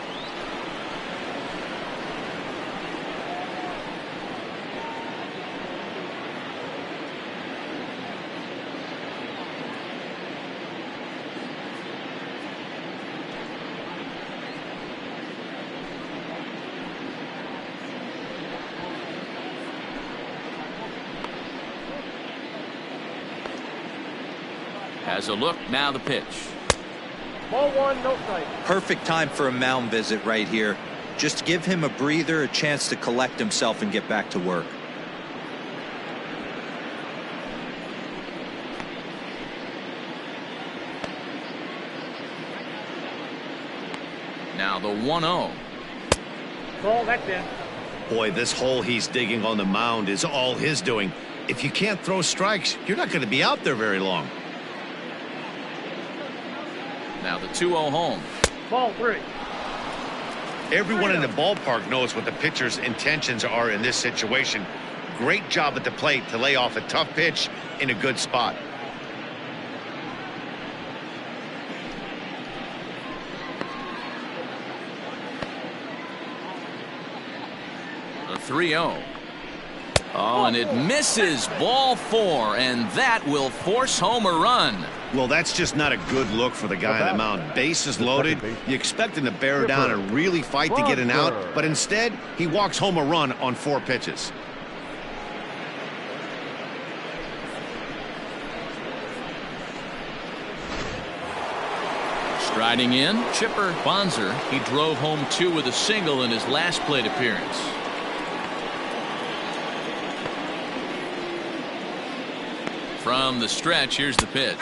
Has a look, now the pitch. Ball one, no strike. Perfect time for a mound visit right here. Just give him a breather, a chance to collect himself and get back to work. Now the 1-0. Ball, that's in. Boy, this hole he's digging on the mound is all his doing. If you can't throw strikes, you're not going to be out there very long. Now the 2-0 home. Ball three. Everyone in the ballpark knows what the pitcher's intentions are in this situation. Great job at the plate to lay off a tough pitch in a good spot. The 3-0. Oh, and it misses. Ball 4, and that will force home a run. Well, that's just not a good look for the guy on the mound. Bases loaded. You expect him to bear down and really fight to get an out, but instead, he walks home a run on 4 pitches. Striding in, Chipper Bonzer. He drove home 2 with a single in his last plate appearance. From the stretch, here's the pitch.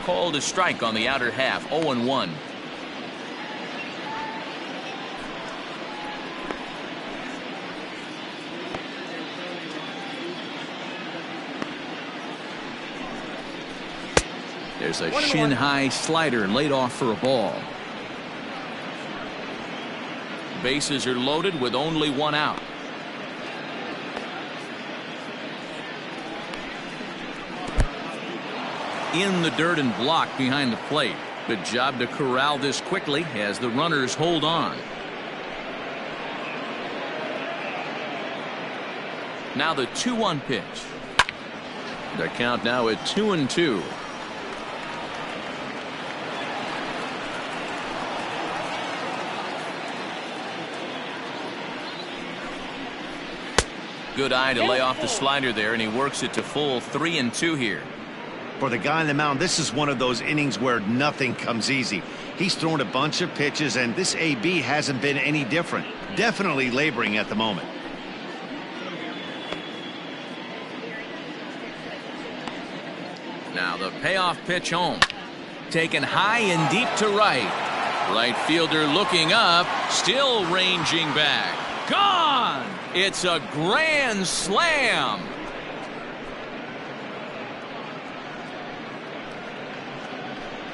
Called a strike on the outer half, 0-1. There's a shin-high slider laid off for a ball. Bases are loaded with only 1 out. In the dirt and blocked behind the plate. Good job to corral this quickly as the runners hold on. Now the 2-1 pitch. The count now at 2-2. Good eye to lay off the slider there, and he works it to full 3-2 here. For the guy on the mound, this is one of those innings where nothing comes easy. He's thrown a bunch of pitches, and this AB hasn't been any different. Definitely laboring at the moment. Now the payoff pitch home. Taken high and deep to right. Right fielder looking up, still ranging back. Gone! It's a grand slam.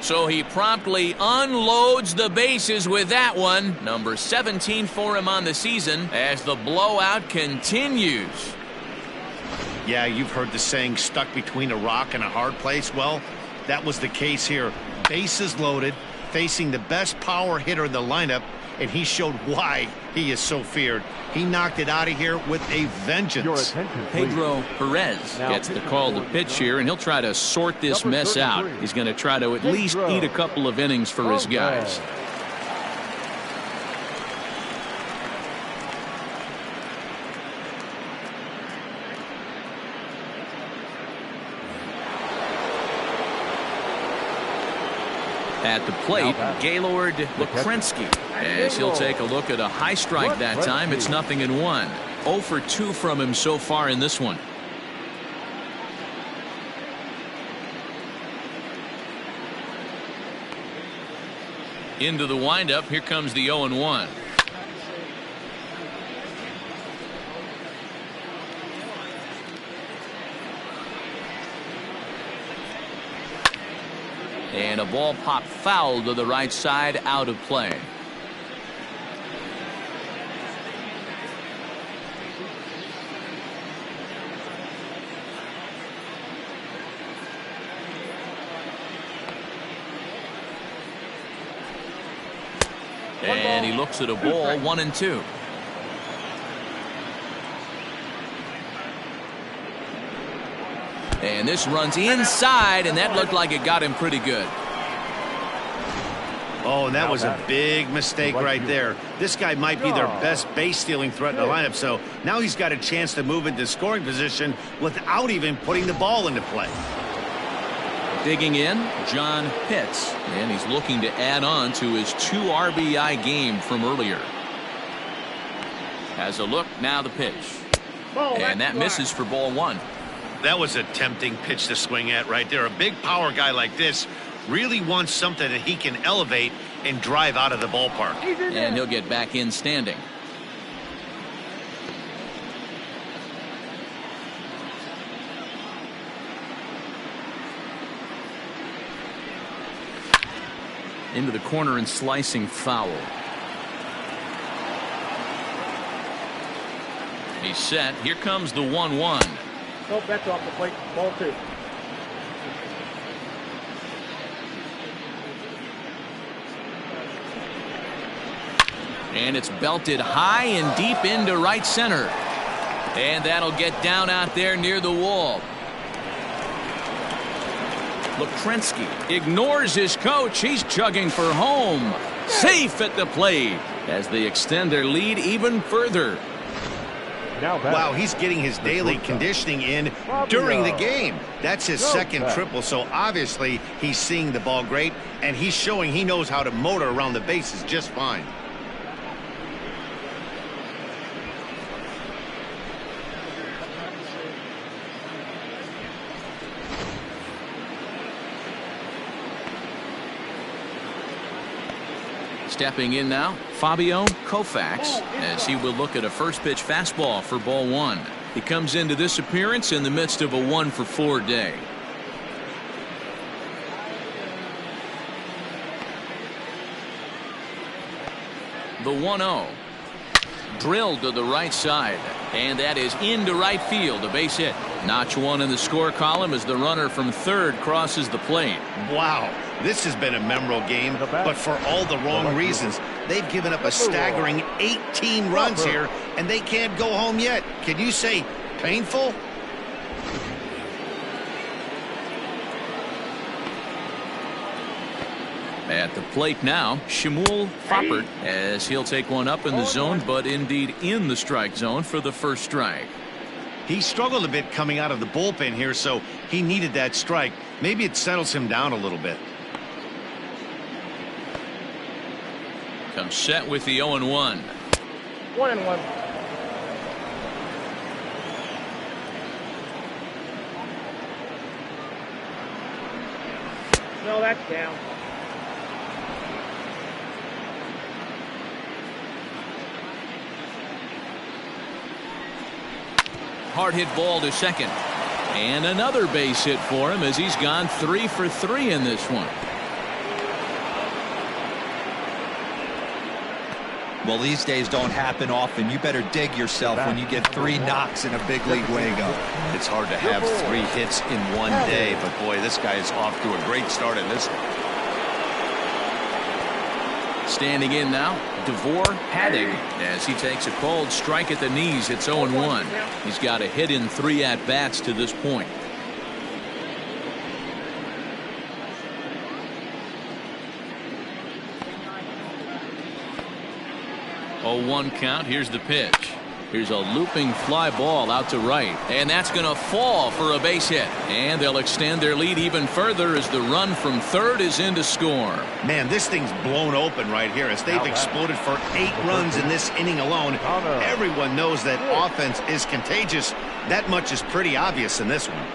So he promptly unloads the bases with that one. Number 17 for him on the season as the blowout continues. Yeah, you've heard the saying, stuck between a rock and a hard place. Well, that was the case here. Bases loaded, facing the best power hitter in the lineup, and he showed why he is so feared. He knocked it out of here with a vengeance. Your attention, please. Pedro Perez gets the call to pitch here, and he'll try to sort this mess out. He's going to try to at least eat a couple of innings for his guys. At the plate, Gaylord Lakrensky, as he'll take a look at a high strike that time. It's 0-1. 0 for 2 from him so far in this one. Into the windup. Here comes the 0-1. And a ball popped foul to the right side, out of play. And he looks at a ball, 1-2. And this runs inside, and that looked like it got him pretty good. Oh, and that was a big mistake right there. This guy might be their best base-stealing threat in the lineup, so now he's got a chance to move into scoring position without even putting the ball into play. Digging in, John Pitts, and he's looking to add on to his 2 RBI game from earlier. Has a look, now the pitch. And that misses for ball 1. That was a tempting pitch to swing at right there. A big power guy like this really wants something that he can elevate and drive out of the ballpark. And he'll get back in standing. Into the corner and slicing foul. He's set. Here comes the 1-1. No bets off the plate. Ball 2. And it's belted high and deep into right center. And that'll get down out there near the wall. Leprensky ignores his coach. He's chugging for home. Safe at the plate as they extend their lead even further. Wow, he's getting his daily conditioning in during the game. That's his second triple, so obviously he's seeing the ball great, and he's showing he knows how to motor around the bases just fine. Stepping in now, Fabio Koufax, as he will look at a first pitch fastball for ball 1. He comes into this appearance in the midst of a 1-for-4 day. The 1-0. Drilled to the right side, and that is into right field, a base hit. Notch 1 in the score column as the runner from third crosses the plate. Wow, this has been a memorable game, but for all the wrong reasons. They've given up a staggering 18 runs here, and they can't go home yet. Can you say painful? At the plate now, Shmuel Foppert, as he'll take one up in the zone, but indeed in the strike zone for the first strike. He struggled a bit coming out of the bullpen here, so he needed that strike. Maybe it settles him down a little bit. Comes set with the 0-1. 1-1. No, that's down. Hard hit ball to second. And another base hit for him as he's gone 3 for 3 in this one. Well, these days don't happen often. You better dig yourself when you get 3 knocks in a big league Wago. It's hard to have 3 hits in one day, but boy, this guy is off to a great start in this one. Standing in now, DeVore Hadding, as he takes a cold strike at the knees. It's 0-1. He's got a hit in 3 at-bats to this point. 0-1 count. Here's the pitch. Here's a looping fly ball out to right, and that's going to fall for a base hit, and they'll extend their lead even further as the run from third is in to score. Man, this thing's blown open right here as they've exploded for 8 runs in this inning alone. Everyone knows that offense is contagious. That much is pretty obvious in this one.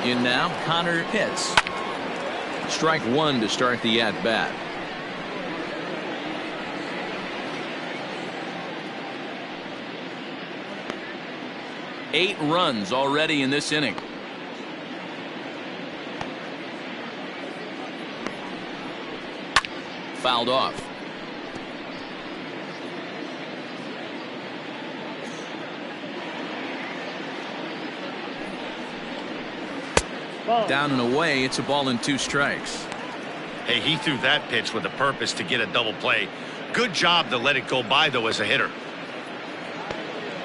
In now, Connor Pitts. Strike 1 to start the at-bat. Eight runs already in this inning. Fouled off. Down and away. It's a ball and 2 strikes. Hey, he threw that pitch with a purpose to get a double play. Good job to let it go by, though, as a hitter.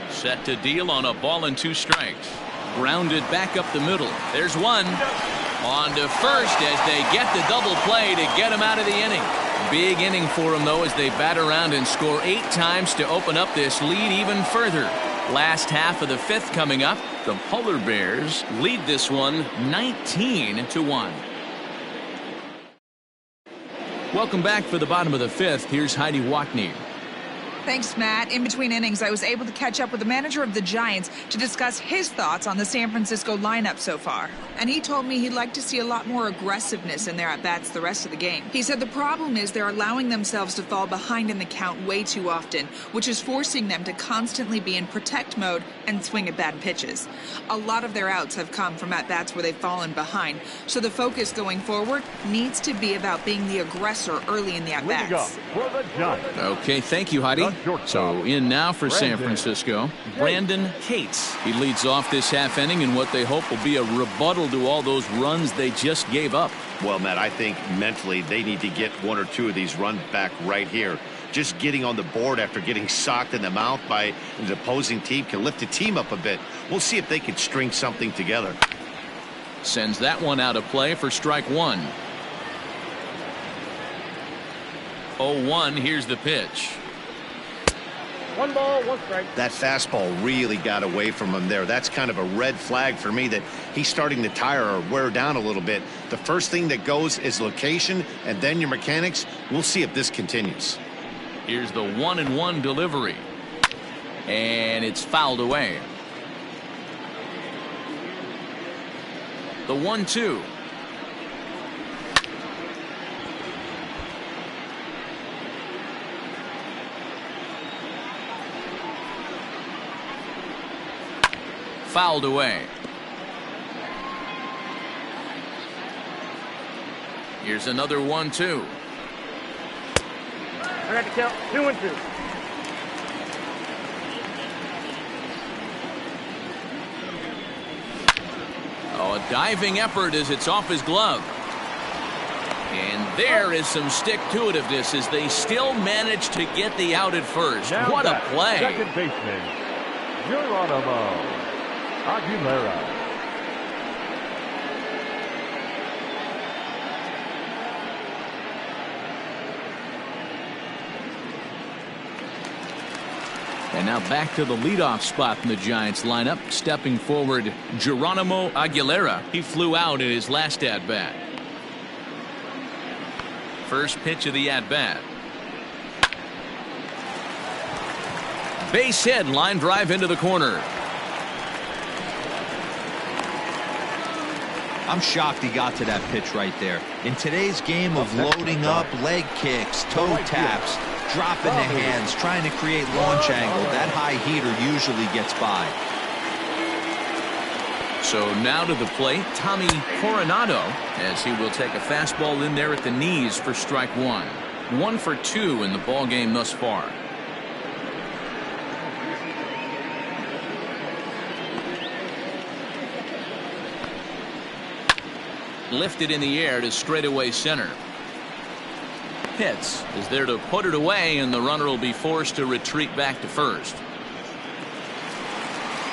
Set to deal on a ball and 2 strikes. Grounded back up the middle. There's one. On to first as they get the double play to get him out of the inning. big inning for them, though, as they bat around and score 8 times to open up this lead even further. Last half of the 5th coming up. The Polar Bears lead this one 19-1. Welcome back for the bottom of the 5th. Here's Heidi Wackney. Thanks, Matt. In between innings, I was able to catch up with the manager of the Giants to discuss his thoughts on the San Francisco lineup so far. And he told me he'd like to see a lot more aggressiveness in their at-bats the rest of the game. He said the problem is they're allowing themselves to fall behind in the count way too often, which is forcing them to constantly be in protect mode and swing at bad pitches. A lot of their outs have come from at-bats where they've fallen behind, so the focus going forward needs to be about being the aggressor early in the at-bats. Okay, thank you, Heidi. So in now for San Francisco, Brandon Cates. He leads off this half inning in what they hope will be a rebuttal to all those runs they just gave up. Well, Matt, I think mentally they need to get 1 or 2 of these runs back right here. Just getting on the board after getting socked in the mouth by the opposing team can lift the team up a bit. We'll see if they can string something together. Sends that one out of play for strike 1. 0-1, here's the pitch. 1 ball, 1 strike. That fastball really got away from him there. That's kind of a red flag for me that he's starting to tire or wear down a little bit. The first thing that goes is location and then your mechanics. We'll see if this continues. Here's the 1-1 delivery. And it's fouled away. The 1-2. Fouled away. Here's another 1-2. I got to count 2-2. Oh, a diving effort as it's off his glove. And there is some stick-to-itiveness as they still manage to get the out at first. Now what a play. Second baseman, Geronimo Aguilera. And now back to the leadoff spot in the Giants lineup. Stepping forward, Geronimo Aguilera. He flew out in his last at-bat. First pitch of the at-bat. Base hit, line drive into the corner. I'm shocked he got to that pitch right there. In today's game of loading up, leg kicks, toe taps, dropping the hands, trying to create launch angle, that high heater usually gets by. So now to the plate, Tommy Coronado, as he will take a fastball in there at the knees for strike 1. 1 for 2 in the ball game thus far. Lifted in the air to straightaway center. Pitts is there to put it away, and the runner will be forced to retreat back to first.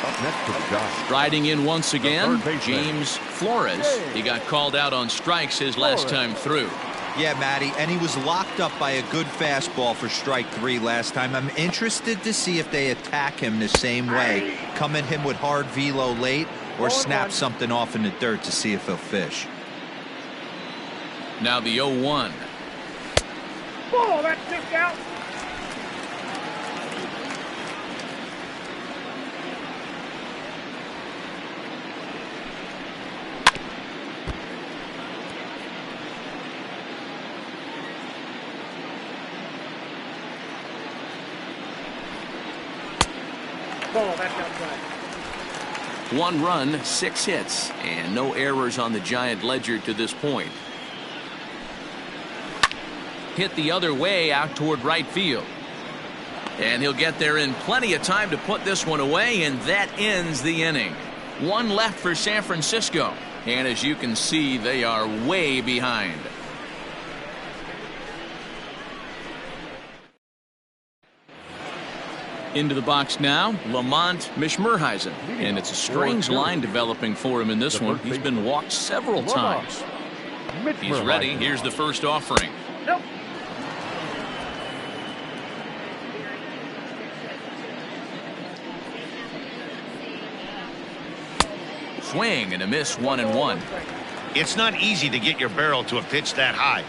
Up next to the Giants. Striding in once again, James Flores. He got called out on strikes his last time through. Yeah, Matty, and he was locked up by a good fastball for strike 3 last time. I'm interested to see if they attack him the same way. Come at him with hard velo late or snap something off in the dirt to see if he'll fish. Now the 0-1. Oh, that's kicked out. Oh, that's outside. 1 run, 6 hits, and no errors on the Giant ledger to this point. Hit the other way out toward right field. And he'll get there in plenty of time to put this one away, and that ends the inning. 1 left for San Francisco. And as you can see, they are way behind. Into the box now, Lamont Mishmerheisen. And it's a strange line developing for him in this one. He's been walked several times. He's ready. Here's the first offering. Nope. Swing and a miss, 1-1. It's not easy to get your barrel to a pitch that high.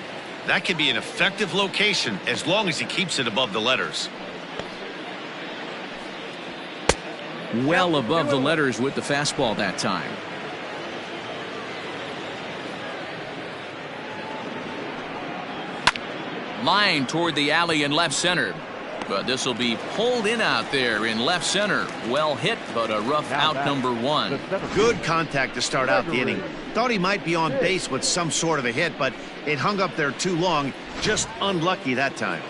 That can be an effective location as long as he keeps it above the letters. Well above the letters with the fastball that time. Line toward the alley in left center. But this will be pulled in out there in left center. Well hit, but a rough out, number 1. Good contact to start out the inning. Thought he might be on base with some sort of a hit, but it hung up there too long. Just unlucky that time.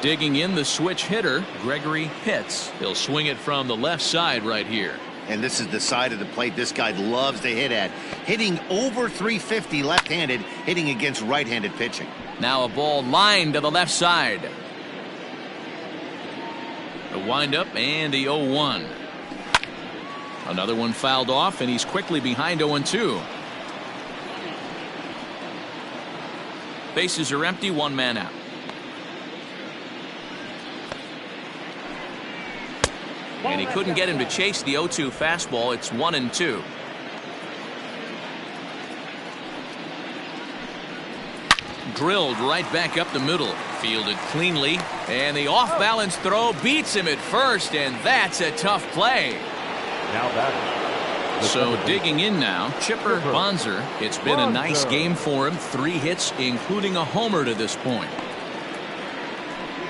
Digging in the switch hitter, Gregory Pitts. He'll swing it from the left side right here. And this is the side of the plate this guy loves to hit at. Hitting over 350 left-handed, hitting against right-handed pitching. Now a ball lined to the left side. The windup and the 0-1. Another one fouled off, and he's quickly behind 0-2. Bases are empty, 1 man out. And he couldn't get him to chase the 0-2 fastball. It's 1-2. Drilled right back up the middle. Fielded cleanly. And the off-balance throw beats him at first, and that's a tough play. Now batting. So digging in now, Chipper Bonser. It's been a nice game for him. 3 hits, including a homer to this point.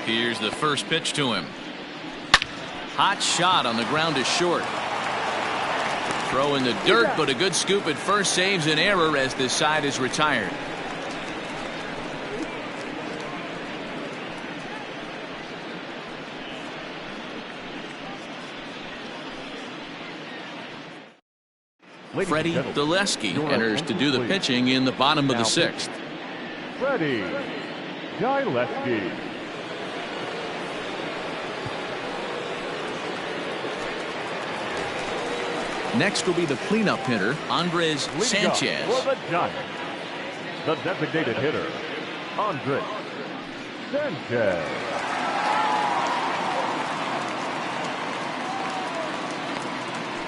Here's the first pitch to him. Hot shot on the ground is short. Throw in the dirt, but a good scoop at first saves an error as this side is retired. Freddie Daleski enters to do the pitching in the bottom of the 6th. Freddie Daleski. Next will be the cleanup hitter, Andres Sanchez. For the Giants, the designated hitter, Andres Sanchez.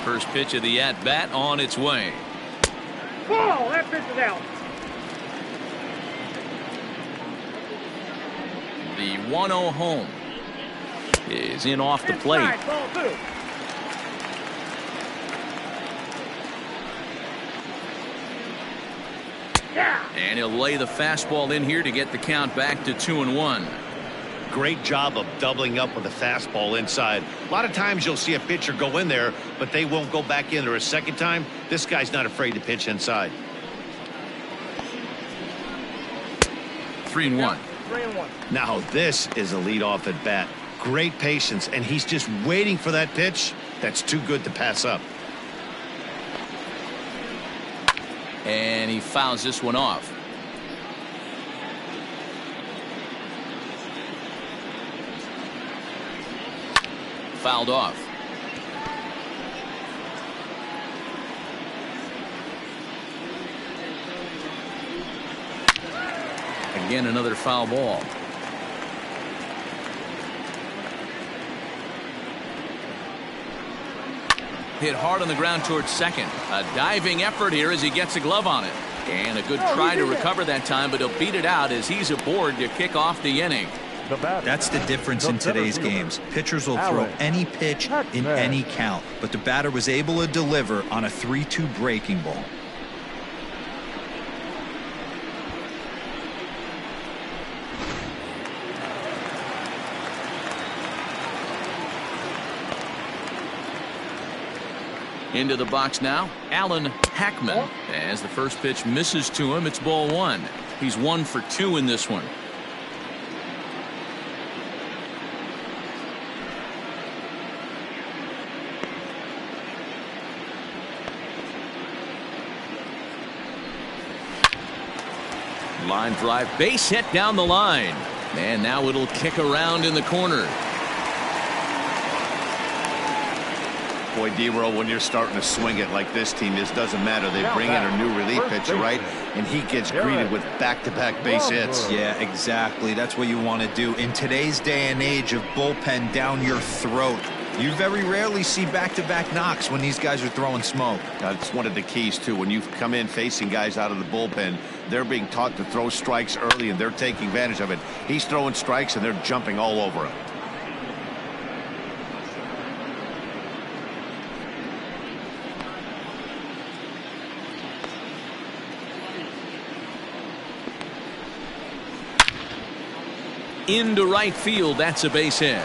First pitch of the at-bat on its way. Ball, that pitch is out. The 1-0 home is in off the plate. Inside, ball 2. Yeah. And he'll lay the fastball in here to get the count back to 2-1. Great job of doubling up with a fastball inside. A lot of times you'll see a pitcher go in there, but they won't go back in there a second time. This guy's not afraid to pitch inside. 3-1. 3-1. Now this is a leadoff at bat. Great patience, and he's just waiting for that pitch. That's too good to pass up. And he fouls this one off. Fouled off. Again, another foul ball. Hit hard on the ground towards second. A diving effort here as he gets a glove on it. And a good try to recover that time, but he'll beat it out as he's aboard to kick off the inning. That's the difference in today's games. Pitchers will throw any pitch in any count, but the batter was able to deliver on a 3-2 breaking ball. Into the box now, Alan Hackman. As the first pitch misses to him, it's ball 1. He's 1 for 2 in this one. Line drive, base hit down the line. And now it'll kick around in the corner. Boy, D-Roll, when you're starting to swing it like this team is, doesn't matter. They bring in a new relief pitcher, right? And he gets greeted with back-to-back base hits. Yeah, exactly. That's what you want to do. In today's day and age of bullpen down your throat, You very rarely see back-to-back knocks when these guys are throwing smoke. That's one of the keys, too. When you come in facing guys out of the bullpen, they're being taught to throw strikes early, and they're taking advantage of it. He's throwing strikes, and they're jumping all over him. Into right field, that's a base hit.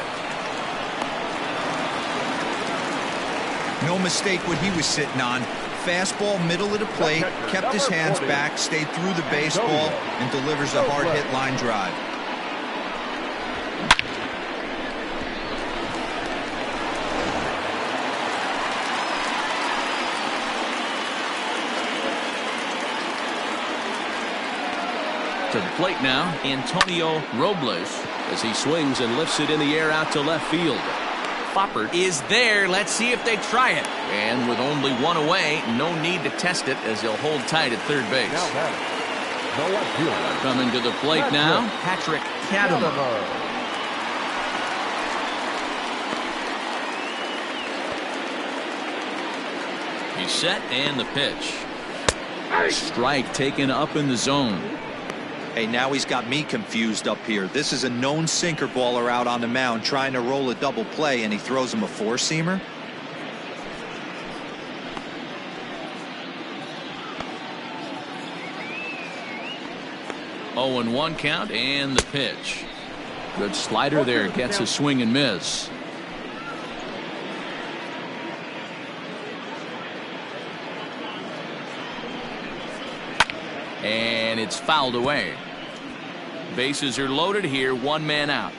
No mistake what he was sitting on. Fastball, middle of the plate, kept his hands back, stayed through the baseball, and delivers a hard-hit line drive. To the plate now, Antonio Robles, as he swings and lifts it in the air out to left field. Foppert is there. Let's see if they try it. And with only one away, no need to test it as he'll hold tight at third base. The left fielder. Coming to the plate now, Patrick Kadamer. He's set and the pitch. Strike taken up in the zone. Hey, now he's got me confused up here. This is a known sinker baller out on the mound trying to roll a double play, and he throws him a four-seamer. Oh, and 1 count and the pitch. Good slider there, gets a swing and miss. And it's fouled away. Bases are loaded here, 1 man out.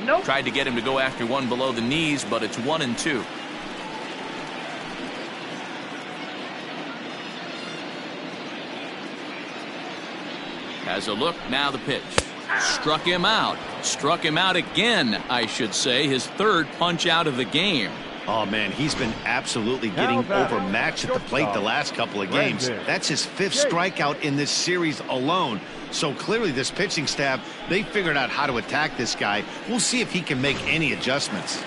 Nope. Tried to get him to go after one below the knees, but it's 1-2. Has a look, now the pitch. Struck him out. Struck him out again, I should say. His third punch out of the game. Oh, man, he's been absolutely getting overmatched at the plate the last couple of games. That's his 5th strikeout in this series alone. So clearly this pitching staff, they figured out how to attack this guy. We'll see if he can make any adjustments.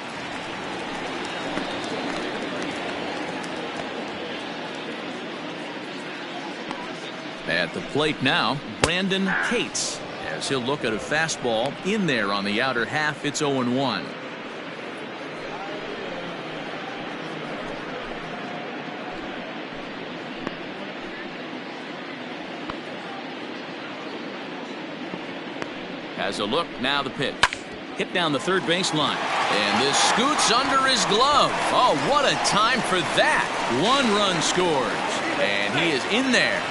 At the plate now, Brandon Cates, as he'll look at a fastball in there on the outer half. It's 0-1. Has a look, now the pitch. Hit down the third baseline. And this scoots under his glove. Oh, what a time for that. 1 run scores. And he is in there.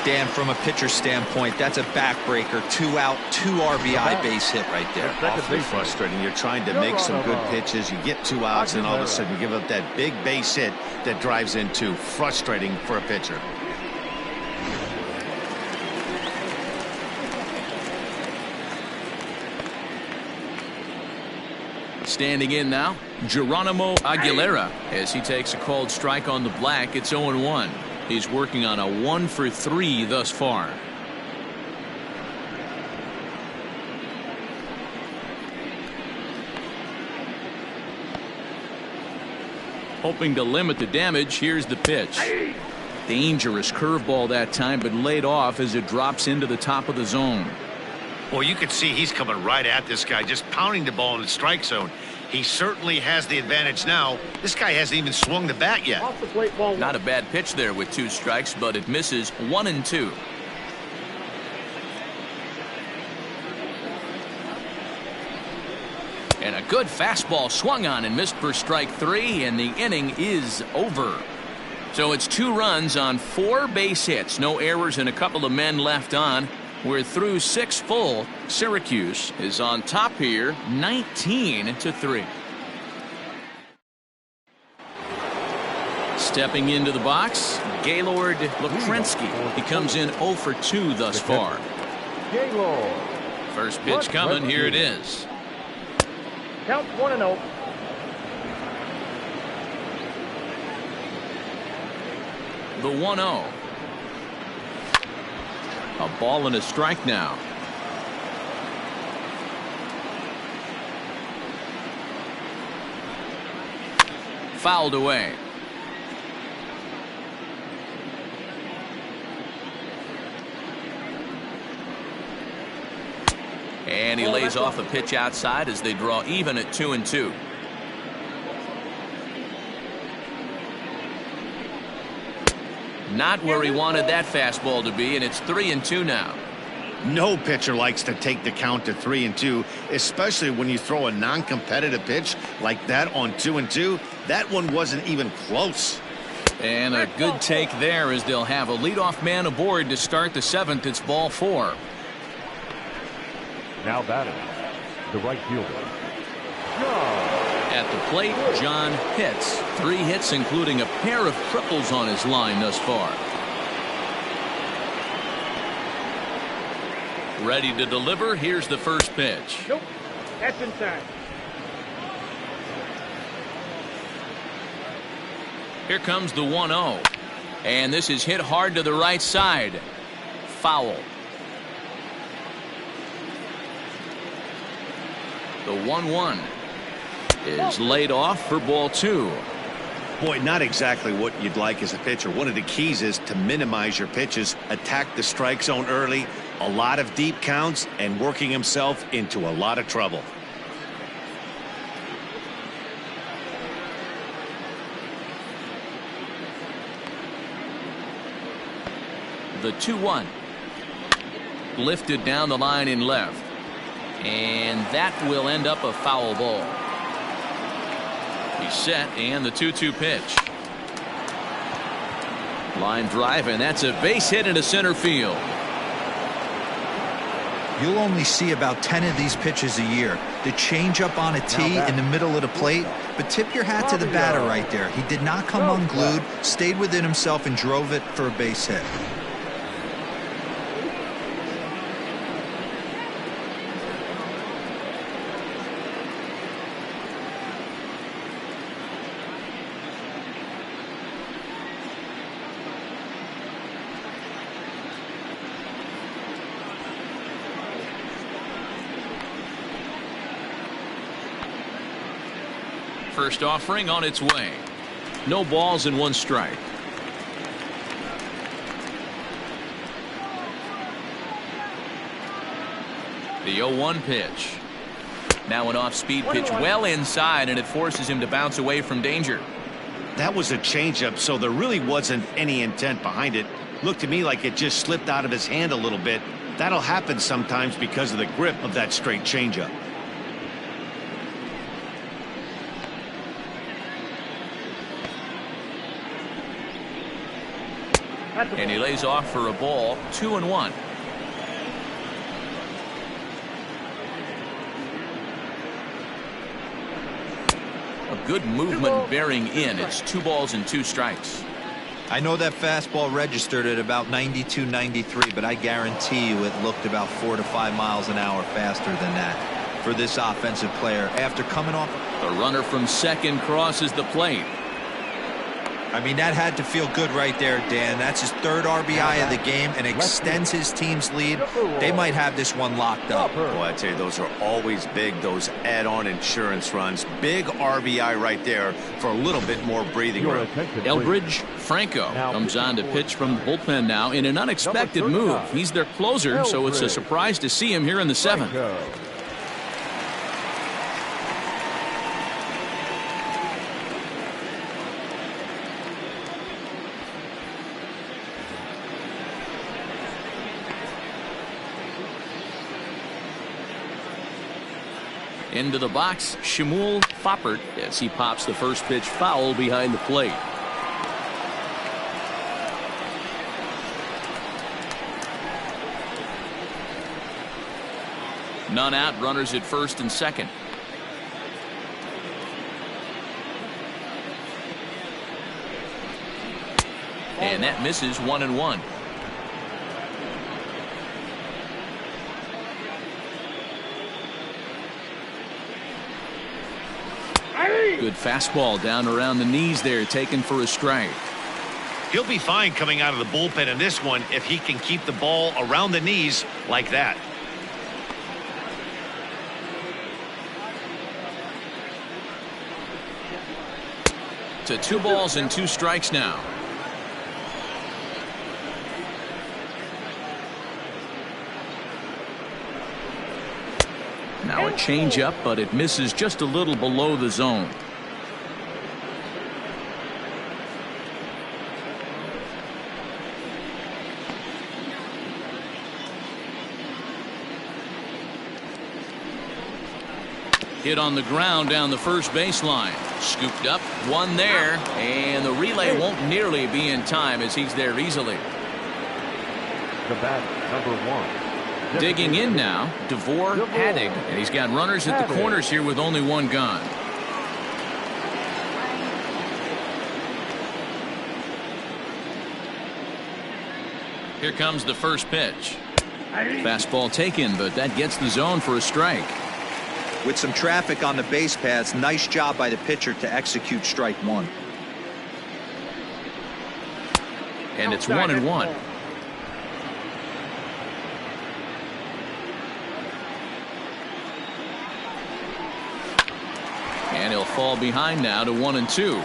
Dan, from a pitcher standpoint, that's a backbreaker. 2 out, 2 RBI base hit right there. Awfully frustrating. You're trying to make some good pitches. You get 2 outs, and all of a sudden you give up that big base hit that drives in 2. Frustrating for a pitcher. Standing in now, Geronimo Aguilera, as he takes a called strike on the black. It's 0-1. He's working on a 1 for 3 thus far. Hoping to limit the damage. Here's the pitch. Dangerous curveball that time, but laid off as it drops into the top of the zone. Well, you can see he's coming right at this guy, just pounding the ball in the strike zone. He certainly has the advantage now. This guy hasn't even swung the bat yet. Off the plate, ball 1. Not a bad pitch there with 2 strikes, but it misses. 1-2. And a good fastball swung on and missed for strike 3, and the inning is over. So it's 2 runs on 4 base hits, no errors, and a couple of men left on. We're through 6 full. Syracuse is on top here, 19-3. Stepping into the box, Gaylord Lukrensky. He comes in 0 for 2 thus far. Gaylord. First pitch coming, here it is. Count 1-0. The 1-0. A ball and a strike now. Fouled away. And he lays off a pitch outside as they draw even at 2-2. Not where he wanted that fastball to be, and it's 3-2 now. No pitcher likes to take the count to 3-2, especially when you throw a non-competitive pitch like that on 2-2. That one wasn't even close. And a good take there as they'll have a leadoff man aboard to start the 7th. It's ball 4. Now batting, the right fielder, At the plate, John hits. 3 hits, including a pair of triples on his line thus far. Ready to deliver. Here's the first pitch. Nope. That's inside. Here comes the 1-0. And this is hit hard to the right side. Foul. The 1-1 is laid off for ball 2. Boy, not exactly what you'd like as a pitcher. One of the keys is to minimize your pitches, attack the strike zone early, a lot of deep counts, and working himself into a lot of trouble. The 2-1 lifted down the line in left, and that will end up a foul ball. He's set, and the 2-2 pitch. Line drive, and that's a base hit into center field. You'll only see about 10 of these pitches a year. The changeup on a tee in the middle of the plate, but tip your hat to the batter right there. He did not come unglued, stayed within himself, and drove it for a base hit. First offering on its way. No balls and 1 strike. The 0-1 pitch. Now an off-speed pitch well inside, and it forces him to bounce away from danger. That was a changeup, so there really wasn't any intent behind it. Looked to me like it just slipped out of his hand a little bit. That'll happen sometimes because of the grip of that straight changeup. And he lays off for a ball. 2-1. A good movement bearing in. It's 2 balls and 2 strikes. I know that fastball registered at about 92, 93, but I guarantee you it looked about 4 to 5 miles an hour faster than that for this offensive player after coming off. The runner from second crosses the plate. I mean, that had to feel good right there, Dan. That's his 3rd RBI of the game and extends his team's lead. They might have this one locked up. Boy, I tell you, those are always big, those add-on insurance runs. Big RBI right there for a little bit more breathing room. Elbridge Franco comes on to pitch from the bullpen now in an unexpected move. He's their closer, so it's a surprise to see him here in the 7th. Into the box, Shmuel Foppert as he pops the first pitch foul behind the plate. None out, runners at first and second. And that misses. 1-1. Good fastball down around the knees there, taken for a strike. He'll be fine coming out of the bullpen in this one if he can keep the ball around the knees like that. To 2 balls and 2 strikes now. Now a changeup, but it misses just a little below the zone. Hit on the ground down the first baseline. Scooped up, one there, and the relay won't nearly be in time as he's there easily. The bat, number 1. Digging in now, DeVore Haddig, and he's got runners at the corners here with only 1 gone. Here comes the first pitch. Fastball taken, but that gets the zone for a strike. With some traffic on the base paths, nice job by the pitcher to execute strike 1. And it's 1-1. And he'll fall behind now to 1-2.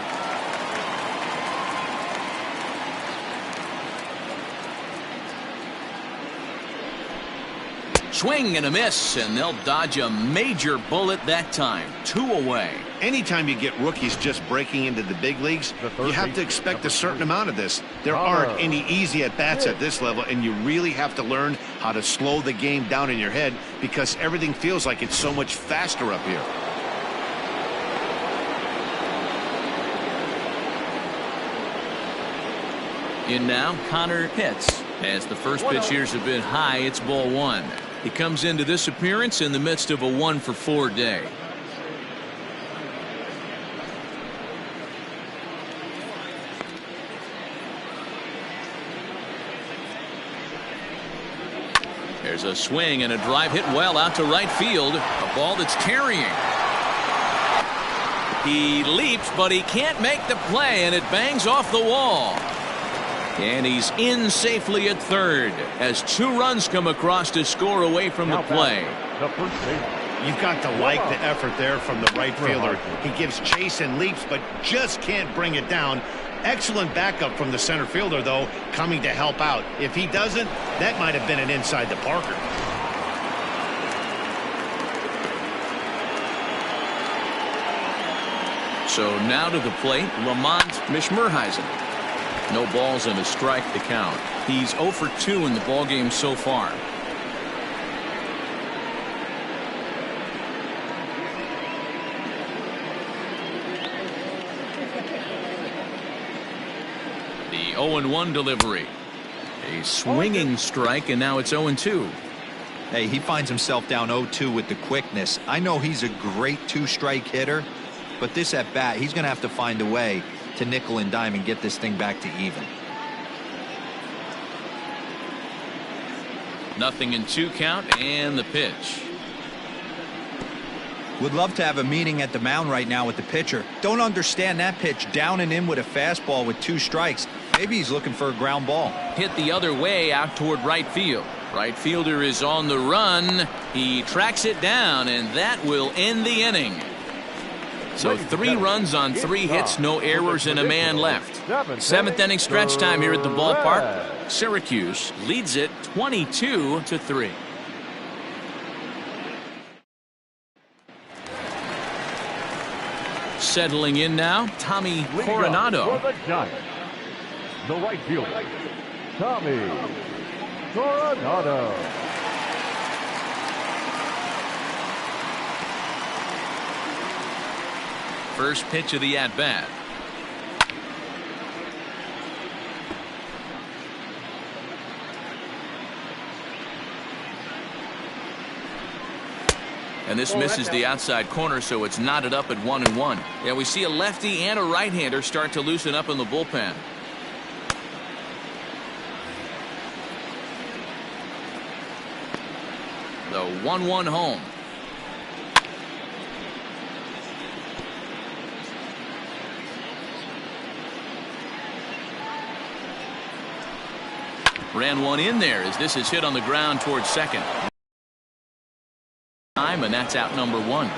Swing and a miss, and they'll dodge a major bullet that time. 2 away. Anytime you get rookies just breaking into the big leagues, you have to expect a certain amount of this. There aren't any easy at-bats at this level, and you really have to learn how to slow the game down in your head because everything feels like it's so much faster up here. In now, Connor Pitts. As the first pitch here's a bit high, it's ball 1. He comes into this appearance in the midst of a 1-for-4 day. There's a swing and a drive hit well out to right field. A ball that's carrying. He leaps, but he can't make the play, and it bangs off the wall. And he's in safely at third as 2 runs come across to score away from the play. You've got to like the effort there from the right fielder. He gives chase and leaps, but just can't bring it down. Excellent backup from the center fielder, though, coming to help out. If he doesn't, that might have been an inside the Parker. So now to the plate, Lamont Mishmerheisen. No balls and a strike to count. He's 0 for 2 in the ballgame so far. The 0-1 delivery. A swinging strike, and now it's 0-2. Hey, he finds himself down 0-2 with the quickness. I know he's a great 2-strike hitter, but this at bat, he's going to have to find a way to nickel and dime and get this thing back to even. 0-2 count, and the pitch. Would love to have a meeting at the mound right now with the pitcher. Don't understand that pitch down and in with a fastball with 2 strikes. Maybe he's looking for a ground ball. Hit the other way out toward right field. Right fielder is on the run. He tracks it down, and that will end the inning. So 3 runs on 3 hits, no errors, and a man left. 7th inning stretch time here at the ballpark. Syracuse leads it 22-3. Settling in now, Tommy Coronado. For the Giants, the right fielder, Tommy Coronado. First pitch of the at-bat. And this misses the outside corner, so it's knotted up at 1-1. Yeah, we see a lefty and a right-hander start to loosen up in the bullpen. The 1-1 home. Ran one in there as this is hit on the ground towards second. And that's out number one.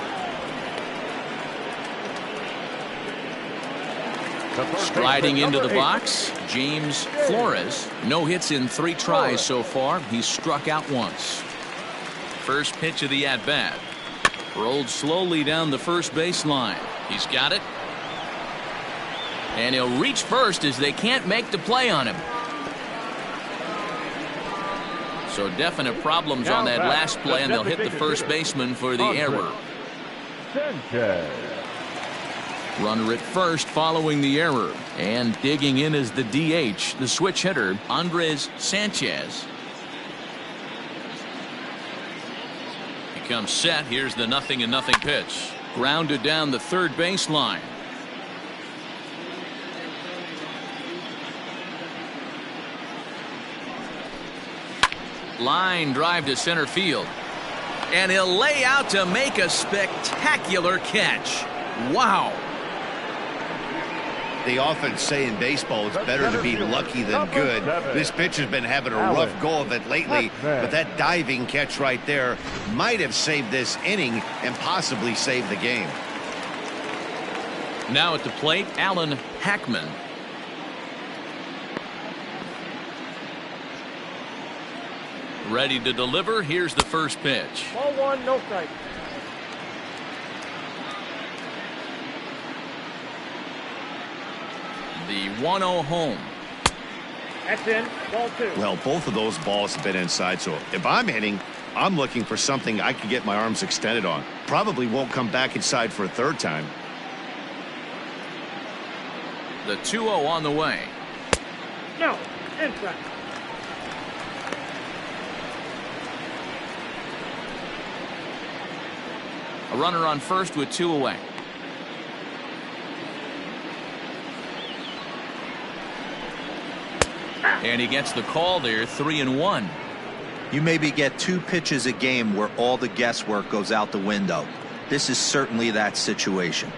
Striding into the box, James Flores. No hits in 3 tries so far. He's struck out once. First pitch of the at-bat. Rolled slowly down the first baseline. He's got it. And he'll reach first as they can't make the play on him. So definite problems on that last play, and they'll hit the first baseman for the error. Runner at first following the error. And digging in is the DH, the switch hitter, Andres Sanchez. He comes set. Here's the 0-0 pitch. Grounded down the third baseline. Line drive to center field. And he'll lay out to make a spectacular catch. Wow. They often say in baseball it's better to be lucky than good. This pitcher's been having a rough go of it lately, but that diving catch right there might have saved this inning and possibly saved the game. Now at the plate, Alan Hackman. Ready to deliver. Here's the first pitch. Ball 1, no strike. The 1-0 home. That's in. Ball 2. Well, both of those balls have been inside, so if I'm hitting, I'm looking for something I can get my arms extended on. Probably won't come back inside for a third time. The 2-0 on the way. No. Inside. A runner on first with 2 away. And he gets the call there, 3-1. You maybe get 2 pitches a game where all the guesswork goes out the window. This is certainly that situation.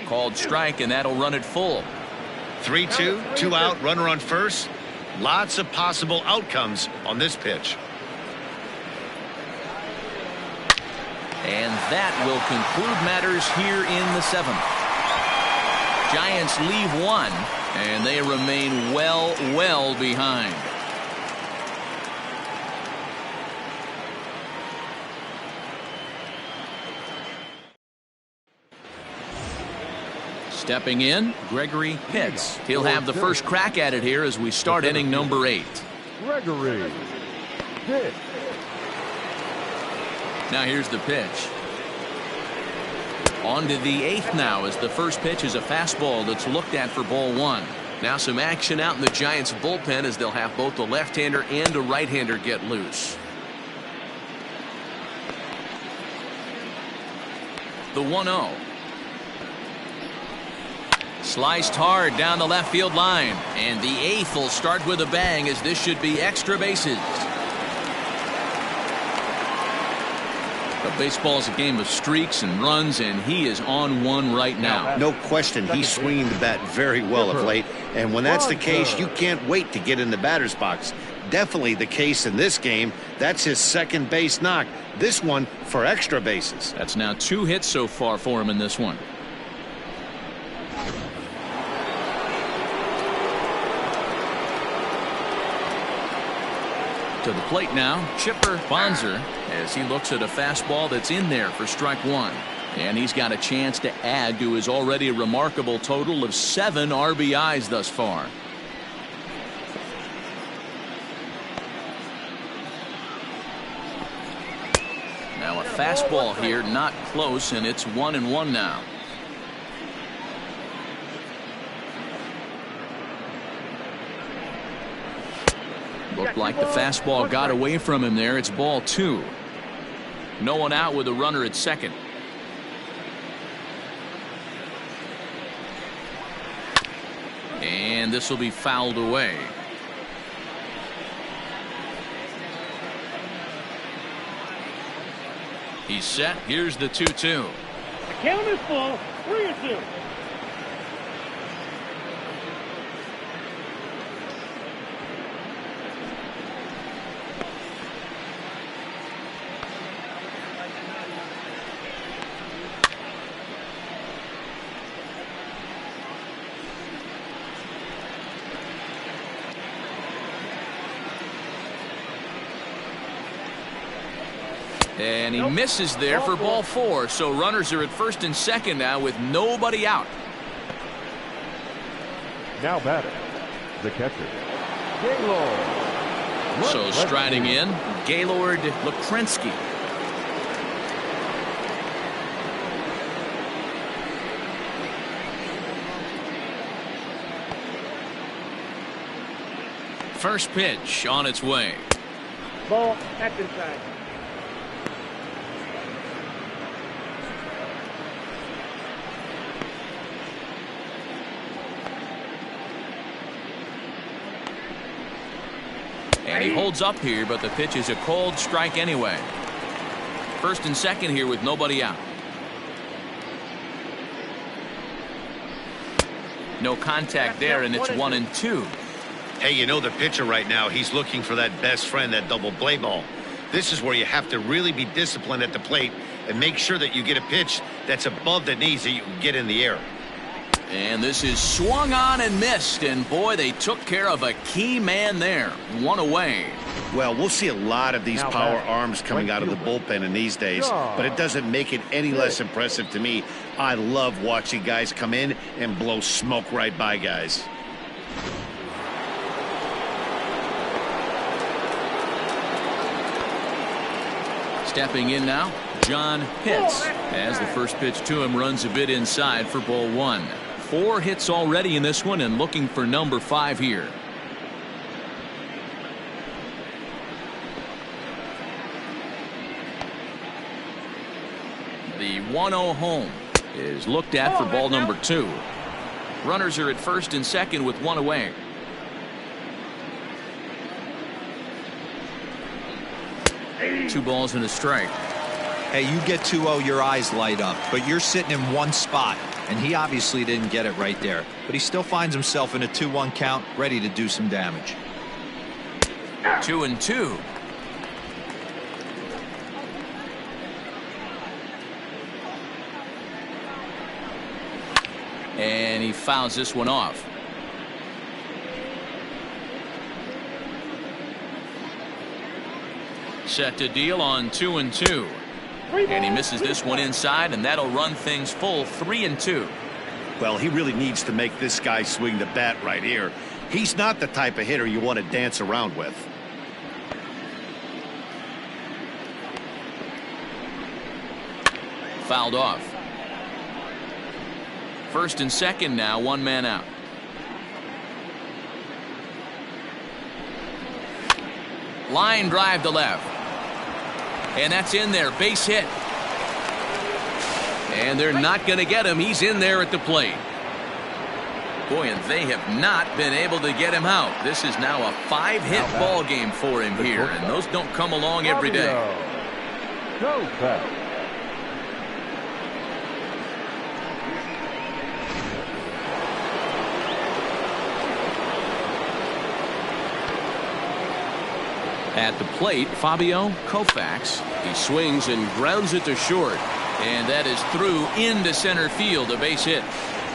Called strike, and that'll run it full. 3-2, 2 out, runner on first. Lots of possible outcomes on this pitch. And that will conclude matters here in the 7th. Giants leave 1, and they remain well behind. Stepping in, Gregory Pitts. He'll have the first crack at it here as we start inning number 8. Gregory Pitts. Now here's the pitch. On to the 8th now as the first pitch is a fastball that's looked at for ball 1. Now some action out in the Giants bullpen as they'll have both the left-hander and a right-hander get loose. The 1-0. Sliced hard down the left field line. And the 8th will start with a bang as this should be extra bases. But baseball is a game of streaks and runs, and he is on one right now. No question, he's swinging the bat very well of late. And when that's the case, you can't wait to get in the batter's box. Definitely the case in this game. That's his second base knock. This one for extra bases. That's now 2 hits so far for him in this one. To the plate now, Chipper Bonzer, as he looks at a fastball that's in there for strike 1. And he's got a chance to add to his already remarkable total of 7 RBIs thus far. Now a fastball here, not close, and it's 1-1 now. Looked like the fastball got away from him there. It's ball 2. No one out with a runner at second. And this will be fouled away. He's set. Here's the 2-2. The count is full. 3-2. And he misses there for ball 4. So runners are at first and second now with nobody out. Now batting, the catcher, Gaylord. So striding in, Gaylord Lukrensky. First pitch on its way. Ball. That's inside. And he holds up here, but the pitch is a cold strike anyway. First and second here with nobody out. No contact there, and it's 1-2. Hey, you know the pitcher right now, he's looking for that best friend, that double play ball. This is where you have to really be disciplined at the plate and make sure that you get a pitch that's above the knees that you can get in the air. And this is swung on and missed, and boy, they took care of a key man there. 1 away. Well, we'll see a lot of these Now power back. arms coming out of the bullpen in these days, but it doesn't make it any less impressive to me. I love watching guys come in and blow smoke right by guys. Stepping in now, John Pitts, as the first pitch to him runs a bit inside for ball 1. 4 hits already in this one and looking for number 5 here. The 1-0 home is looked at for ball number 2. Runners are at first and second with 1 away. Two balls and a strike. Hey, you get 2-0, your eyes light up, but you're sitting in one spot, and he obviously didn't get it right there. But he still finds himself in a 2-1 count, ready to do some damage. 2-2. And he fouls this one off. Set to deal on 2-2. And he misses this one inside, and that'll run things full 3-2. Well, he really needs to make this guy swing the bat right here. He's not the type of hitter you want to dance around with. Fouled off. First and second now, 1 man out. Line drive to left. And that's in there, base hit. And they're not going to get him. He's in there at the plate. Boy, and they have not been able to get him out. This is now a 5-hit ball game for him here, and those don't come along every day. Go back. At the plate, Fabio Koufax. He swings and grounds it to short. And that is through into center field, a base hit.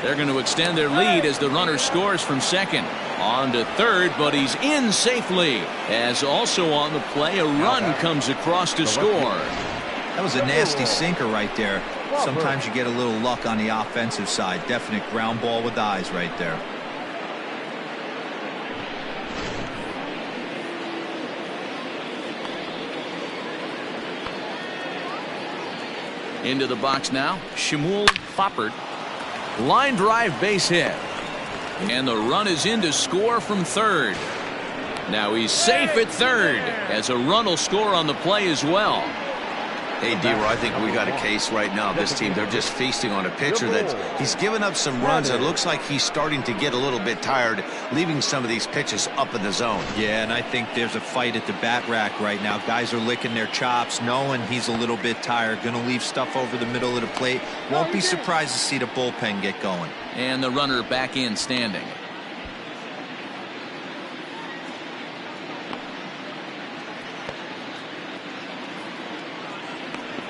They're going to extend their lead as the runner scores from second. On to third, but he's in safely. As also on the play, a run comes across to score. That was a nasty sinker right there. Sometimes you get a little luck on the offensive side. Definite ground ball with eyes right there. Into the box now, Shmuel Foppert. Line drive base hit. And the run is in to score from third. Now he's safe at third as a run will score on the play as well. Hey, D-Roy, I think we got a case right now of this team. They're just feasting on a pitcher that he's given up some runs. It looks like he's starting to get a little bit tired, leaving some of these pitches up in the zone. Yeah, and I think there's a fight at the bat rack right now. Guys are licking their chops, knowing he's a little bit tired, going to leave stuff over the middle of the plate. Won't be surprised to see the bullpen get going. And the runner back in standing.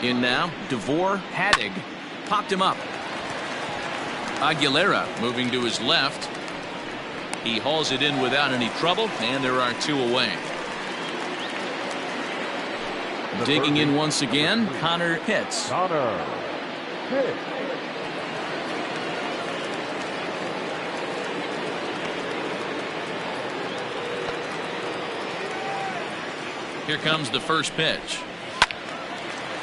In now, DeVore Haddig popped him up. Aguilera moving to his left. He hauls it in without any trouble, and there are 2 away. Digging in once again, Connor Pitts. Connor Pitts. Here comes the first pitch.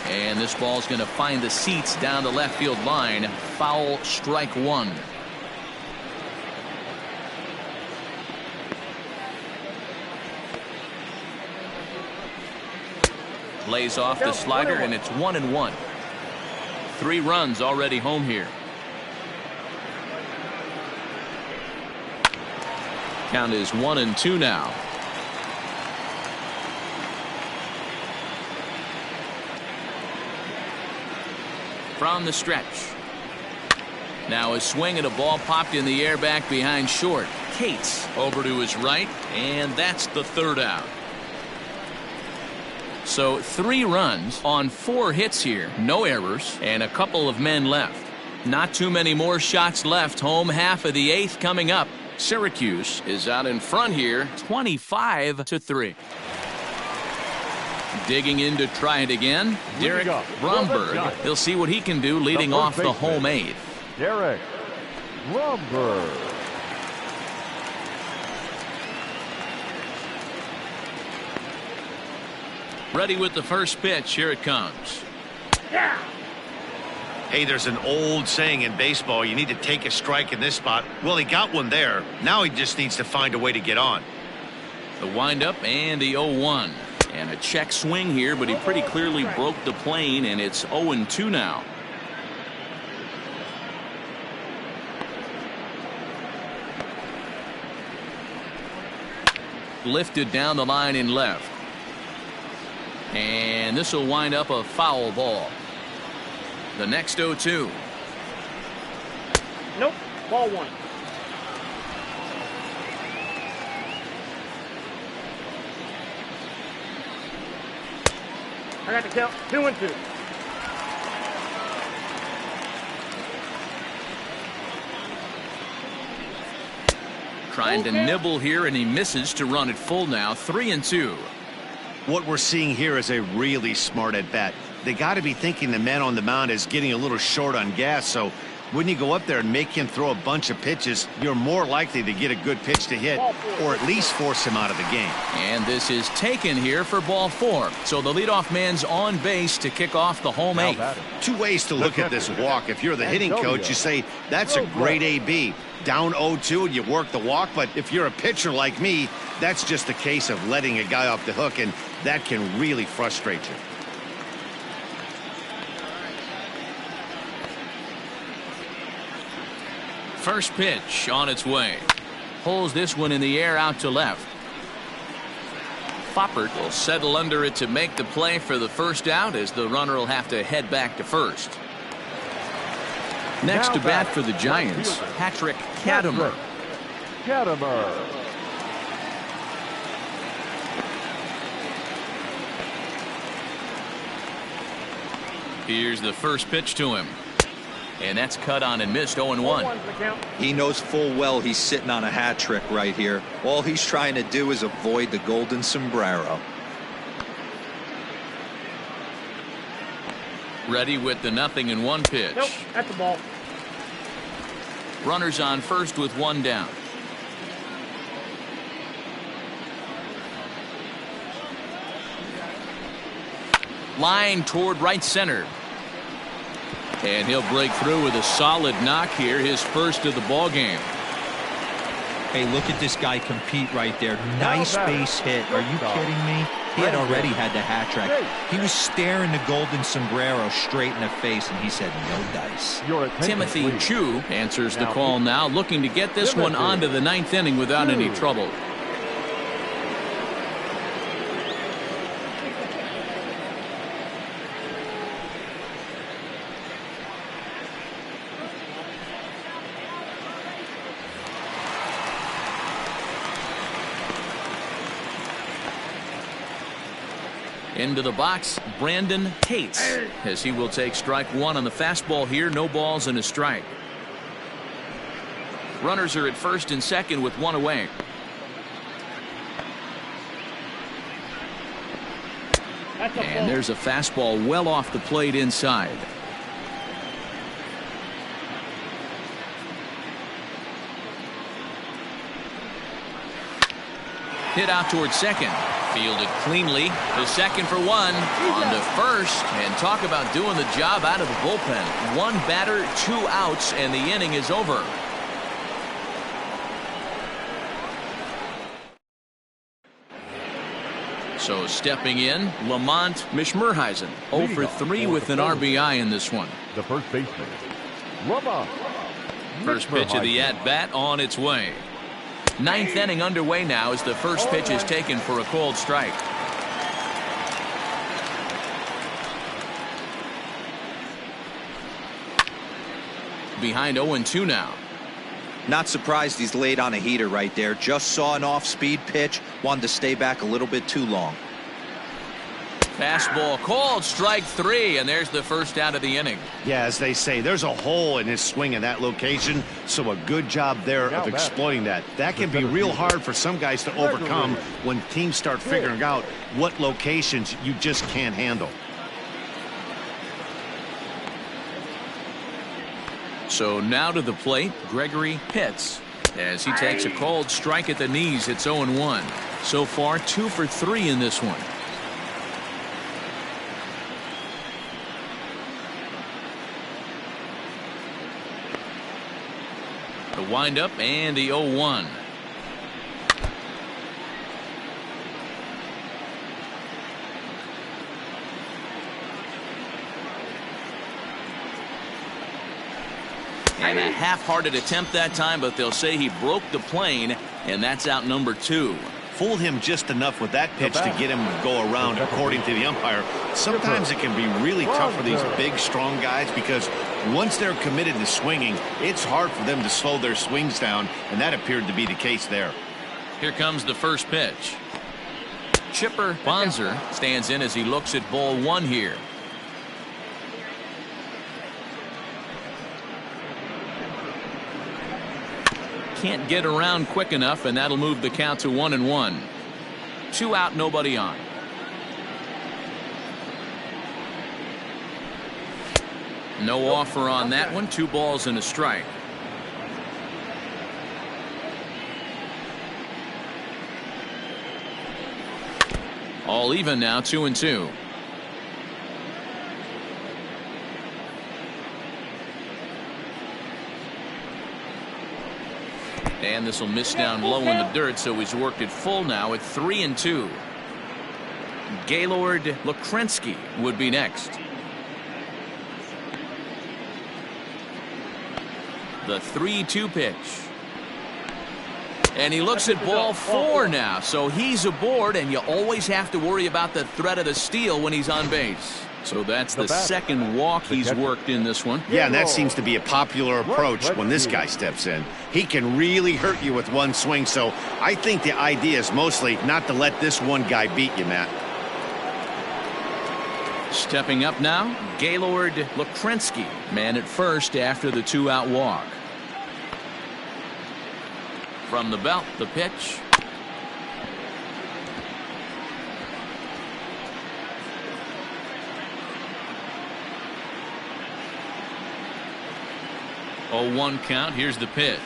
And this ball's going to find the seats down the left field line. Foul, strike 1. Lays off the slider, and it's 1-1. 3 runs already home here. Count is 1-2 now. From the stretch. Now a swing and a ball popped in the air back behind short. Cates over to his right, and that's the 3rd out. So 3 runs on 4 hits here, no errors, and a couple of men left. Not too many more shots left. Home half of the 8th coming up. Syracuse is out in front here, 25-3. Digging in to try it again, Derek Bromberg. He'll see what he can do leading off the home 8th. Derek Bromberg. Ready with the first pitch. Here it comes. Yeah. Hey, there's an old saying in baseball, you need to take a strike in this spot. Well, he got one there. Now he just needs to find a way to get on. The windup and the 0-1. And a check swing here, but he pretty clearly broke the plane, and it's 0-2 now. Lifted down the line in left. And this will wind up a foul ball. The next 0-2. Nope. Ball 1. I got the count. 2-2. Trying to nibble here, and he misses to run it full now. 3-2. What we're seeing here is a really smart at bat. They got to be thinking the man on the mound is getting a little short on gas, so when you go up there and make him throw a bunch of pitches, you're more likely to get a good pitch to hit, or at least force him out of the game. And this is taken here for ball 4. So the leadoff man's on base to kick off the home 8th. 2 ways to look at this walk. If you're the hitting coach, you say that's a great AB. Down 0-2 and you work the walk, but if you're a pitcher like me, that's just a case of letting a guy off the hook, and that can really frustrate you. First pitch on its way. Pulls this one in the air out to left. Foppert will settle under it to make the play for the first out, as the runner will have to head back to first. Next to bat for the Giants, Patrick Katimer. Here's the first pitch to him. And that's cut on and missed. 0-1. He knows full well he's sitting on a hat trick right here. All he's trying to do is avoid the golden sombrero. Ready with the 0-1 pitch. Nope, that's the ball. Runners on first with 1 down. Line toward right center. And he'll break through with a solid knock here, his first of the ball game. Hey, look at this guy compete right there. Nice base hit. Are you kidding me? He had already had the hat trick. He was staring the golden sombrero straight in the face, and he said, no dice. Timothy Chu answers the call now, looking to get this one onto the 9th inning without any trouble. Into the box, Brandon Tates, as he will take strike one on the fastball here. No balls and a strike. Runners are at first and second with one away. And there's a fastball well off the plate inside. Hit out towards second. Fielded cleanly to second for one. On to first. And talk about doing the job out of the bullpen. One batter, 2 outs, and the inning is over. So stepping in, Lamont Mishmerheisen. 0 for 3 with an RBI in this one. The first baseman, Lamont. First pitch of the at-bat on its way. 9th inning underway now as the first pitch is taken for a called strike. Behind 0-2 now. Not surprised he's laid on a heater right there. Just saw an off-speed pitch. Wanted to stay back a little bit too long. Fastball called, strike 3, and there's the first out of the inning. Yeah, as they say, there's a hole in his swing in that location, so a good job there of exploiting that. That can be real hard for some guys to overcome when teams start figuring out what locations you just can't handle. So now to the plate, Gregory Pitts, as he takes a called strike at the knees. It's 0-1. So far, 2 for 3 in this one. The windup and the 0-1. And a half-hearted attempt that time, but they'll say he broke the plane, and that's out number 2. Fooled him just enough with that pitch to get him to go around, according to the umpire. Sometimes it can be really tough for these big, strong guys because once they're committed to swinging, it's hard for them to slow their swings down, and that appeared to be the case there. Here comes the first pitch. Chipper Bonzer stands in as he looks at ball 1 here. Can't get around quick enough, and that'll move the count to 1-1. 2 out, nobody on. No offer on that one. 2 balls and a strike. All even now, 2-2. And this will miss down low in the dirt, so he's worked it full now at 3-2. Gaylord Lukrensky would be next. The 3-2 pitch. And he looks at ball 4 now, so he's aboard, and you always have to worry about the threat of the steal when he's on base. So that's the second walk he's worked in this one. Yeah, and that seems to be a popular approach when this guy steps in. He can really hurt you with one swing, so I think the idea is mostly not to let this one guy beat you, Matt. Stepping up now, Gaylord Lukrensky, man at first after the 2-out walk. From the belt, the pitch. Oh, 1 count. Here's the pitch.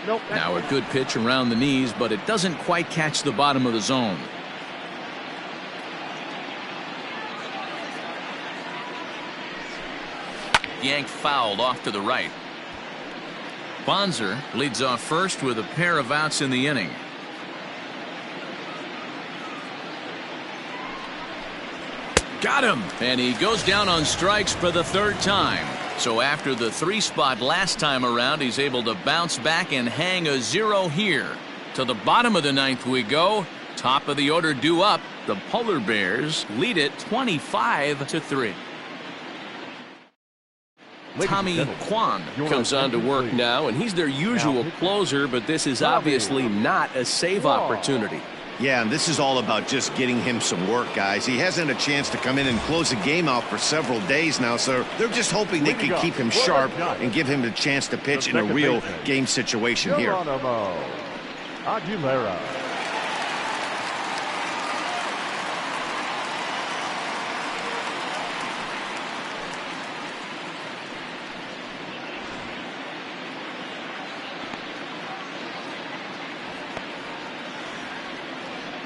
Now a good pitch around the knees, but it doesn't quite catch the bottom of the zone. Yanked fouled off to the right. Bonzer leads off first with a pair of outs in the inning. Got him. And he goes down on strikes for the third time. So after the 3 spot last time around, he's able to bounce back and hang a 0 here. To the bottom of the 9th we go. Top of the order due up. The Polar Bears lead it 25-3. Tommy Kwan comes on to work now, and he's their usual closer, but this is obviously not a save opportunity. Yeah, and this is all about just getting him some work, guys. He hasn't had a chance to come in and close a game out for several days now, so they're just hoping they can keep him sharp and give him the chance to pitch in a real game situation here. Aguilera.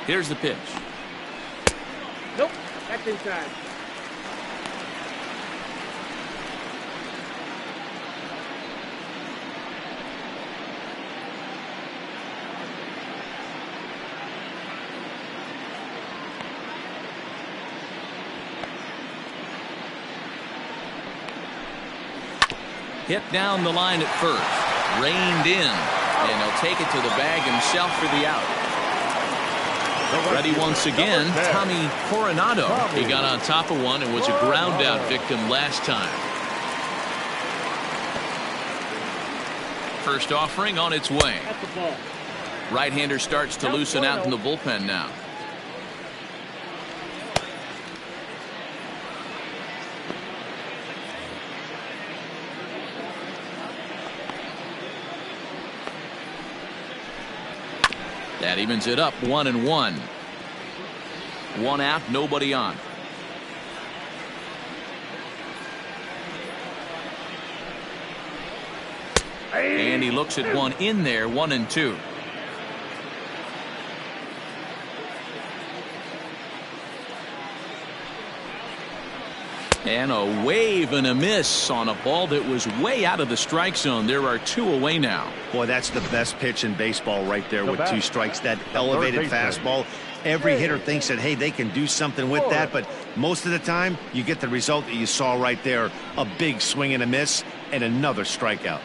Here's the pitch. Nope, that's inside. Hit down the line at first. Reined in. And he'll take it to the bag himself for the out. Ready once again, Tommy Coronado. He got on top of one and was a ground out victim last time. First offering on its way. That's the ball. Right-hander starts to loosen out in the bullpen now. That evens it up 1-1. 1 out, nobody on. And he looks at one in there, 1-2. And a wave and a miss on a ball that was way out of the strike zone. There are 2 away now. Boy, that's the best pitch in baseball right there with 2 strikes. That elevated fastball. Every hitter thinks that, hey, they can do something with that, but most of the time you get the result that you saw right there. A big swing and a miss and another strikeout.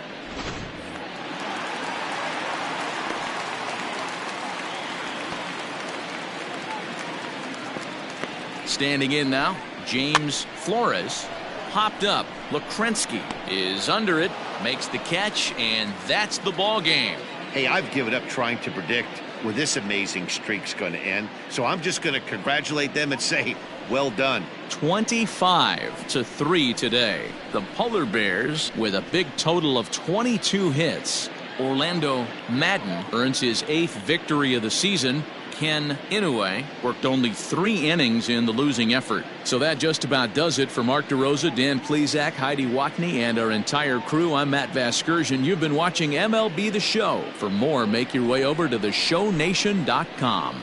Standing in now, James Flores. Popped up. Lukrensky is under it, makes the catch, and that's the ball game. Hey, I've given up trying to predict where this amazing streak's going to end, so I'm just going to congratulate them and say, well done. 25-3 today. The Polar Bears with a big total of 22 hits. Orlando Madden earns his 8th victory of the season. Ken Inoue worked only 3 innings in the losing effort. So that just about does it. For Mark DeRosa, Dan Plesac, Heidi Watney, and our entire crew, I'm Matt Vasgersian. You've been watching MLB The Show. For more, make your way over to theshownation.com.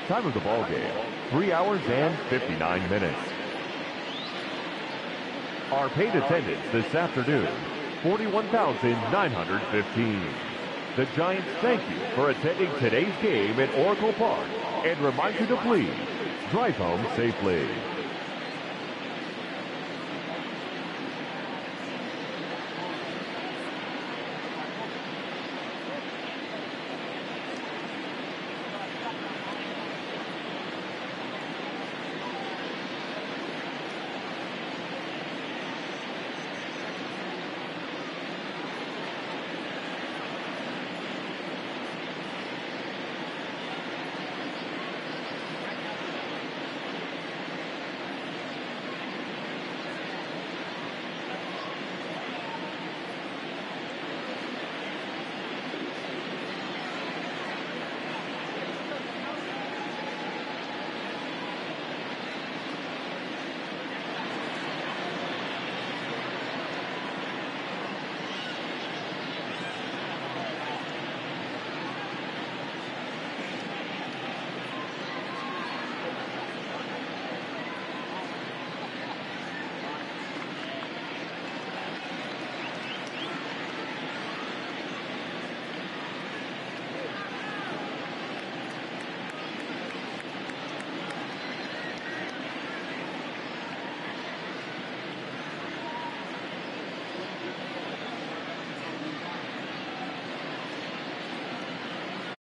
Time of the ball game, 3 hours and 59 minutes. Our paid attendance this afternoon, 41,915. The Giants thank you for attending today's game at Oracle Park and remind you to please drive home safely.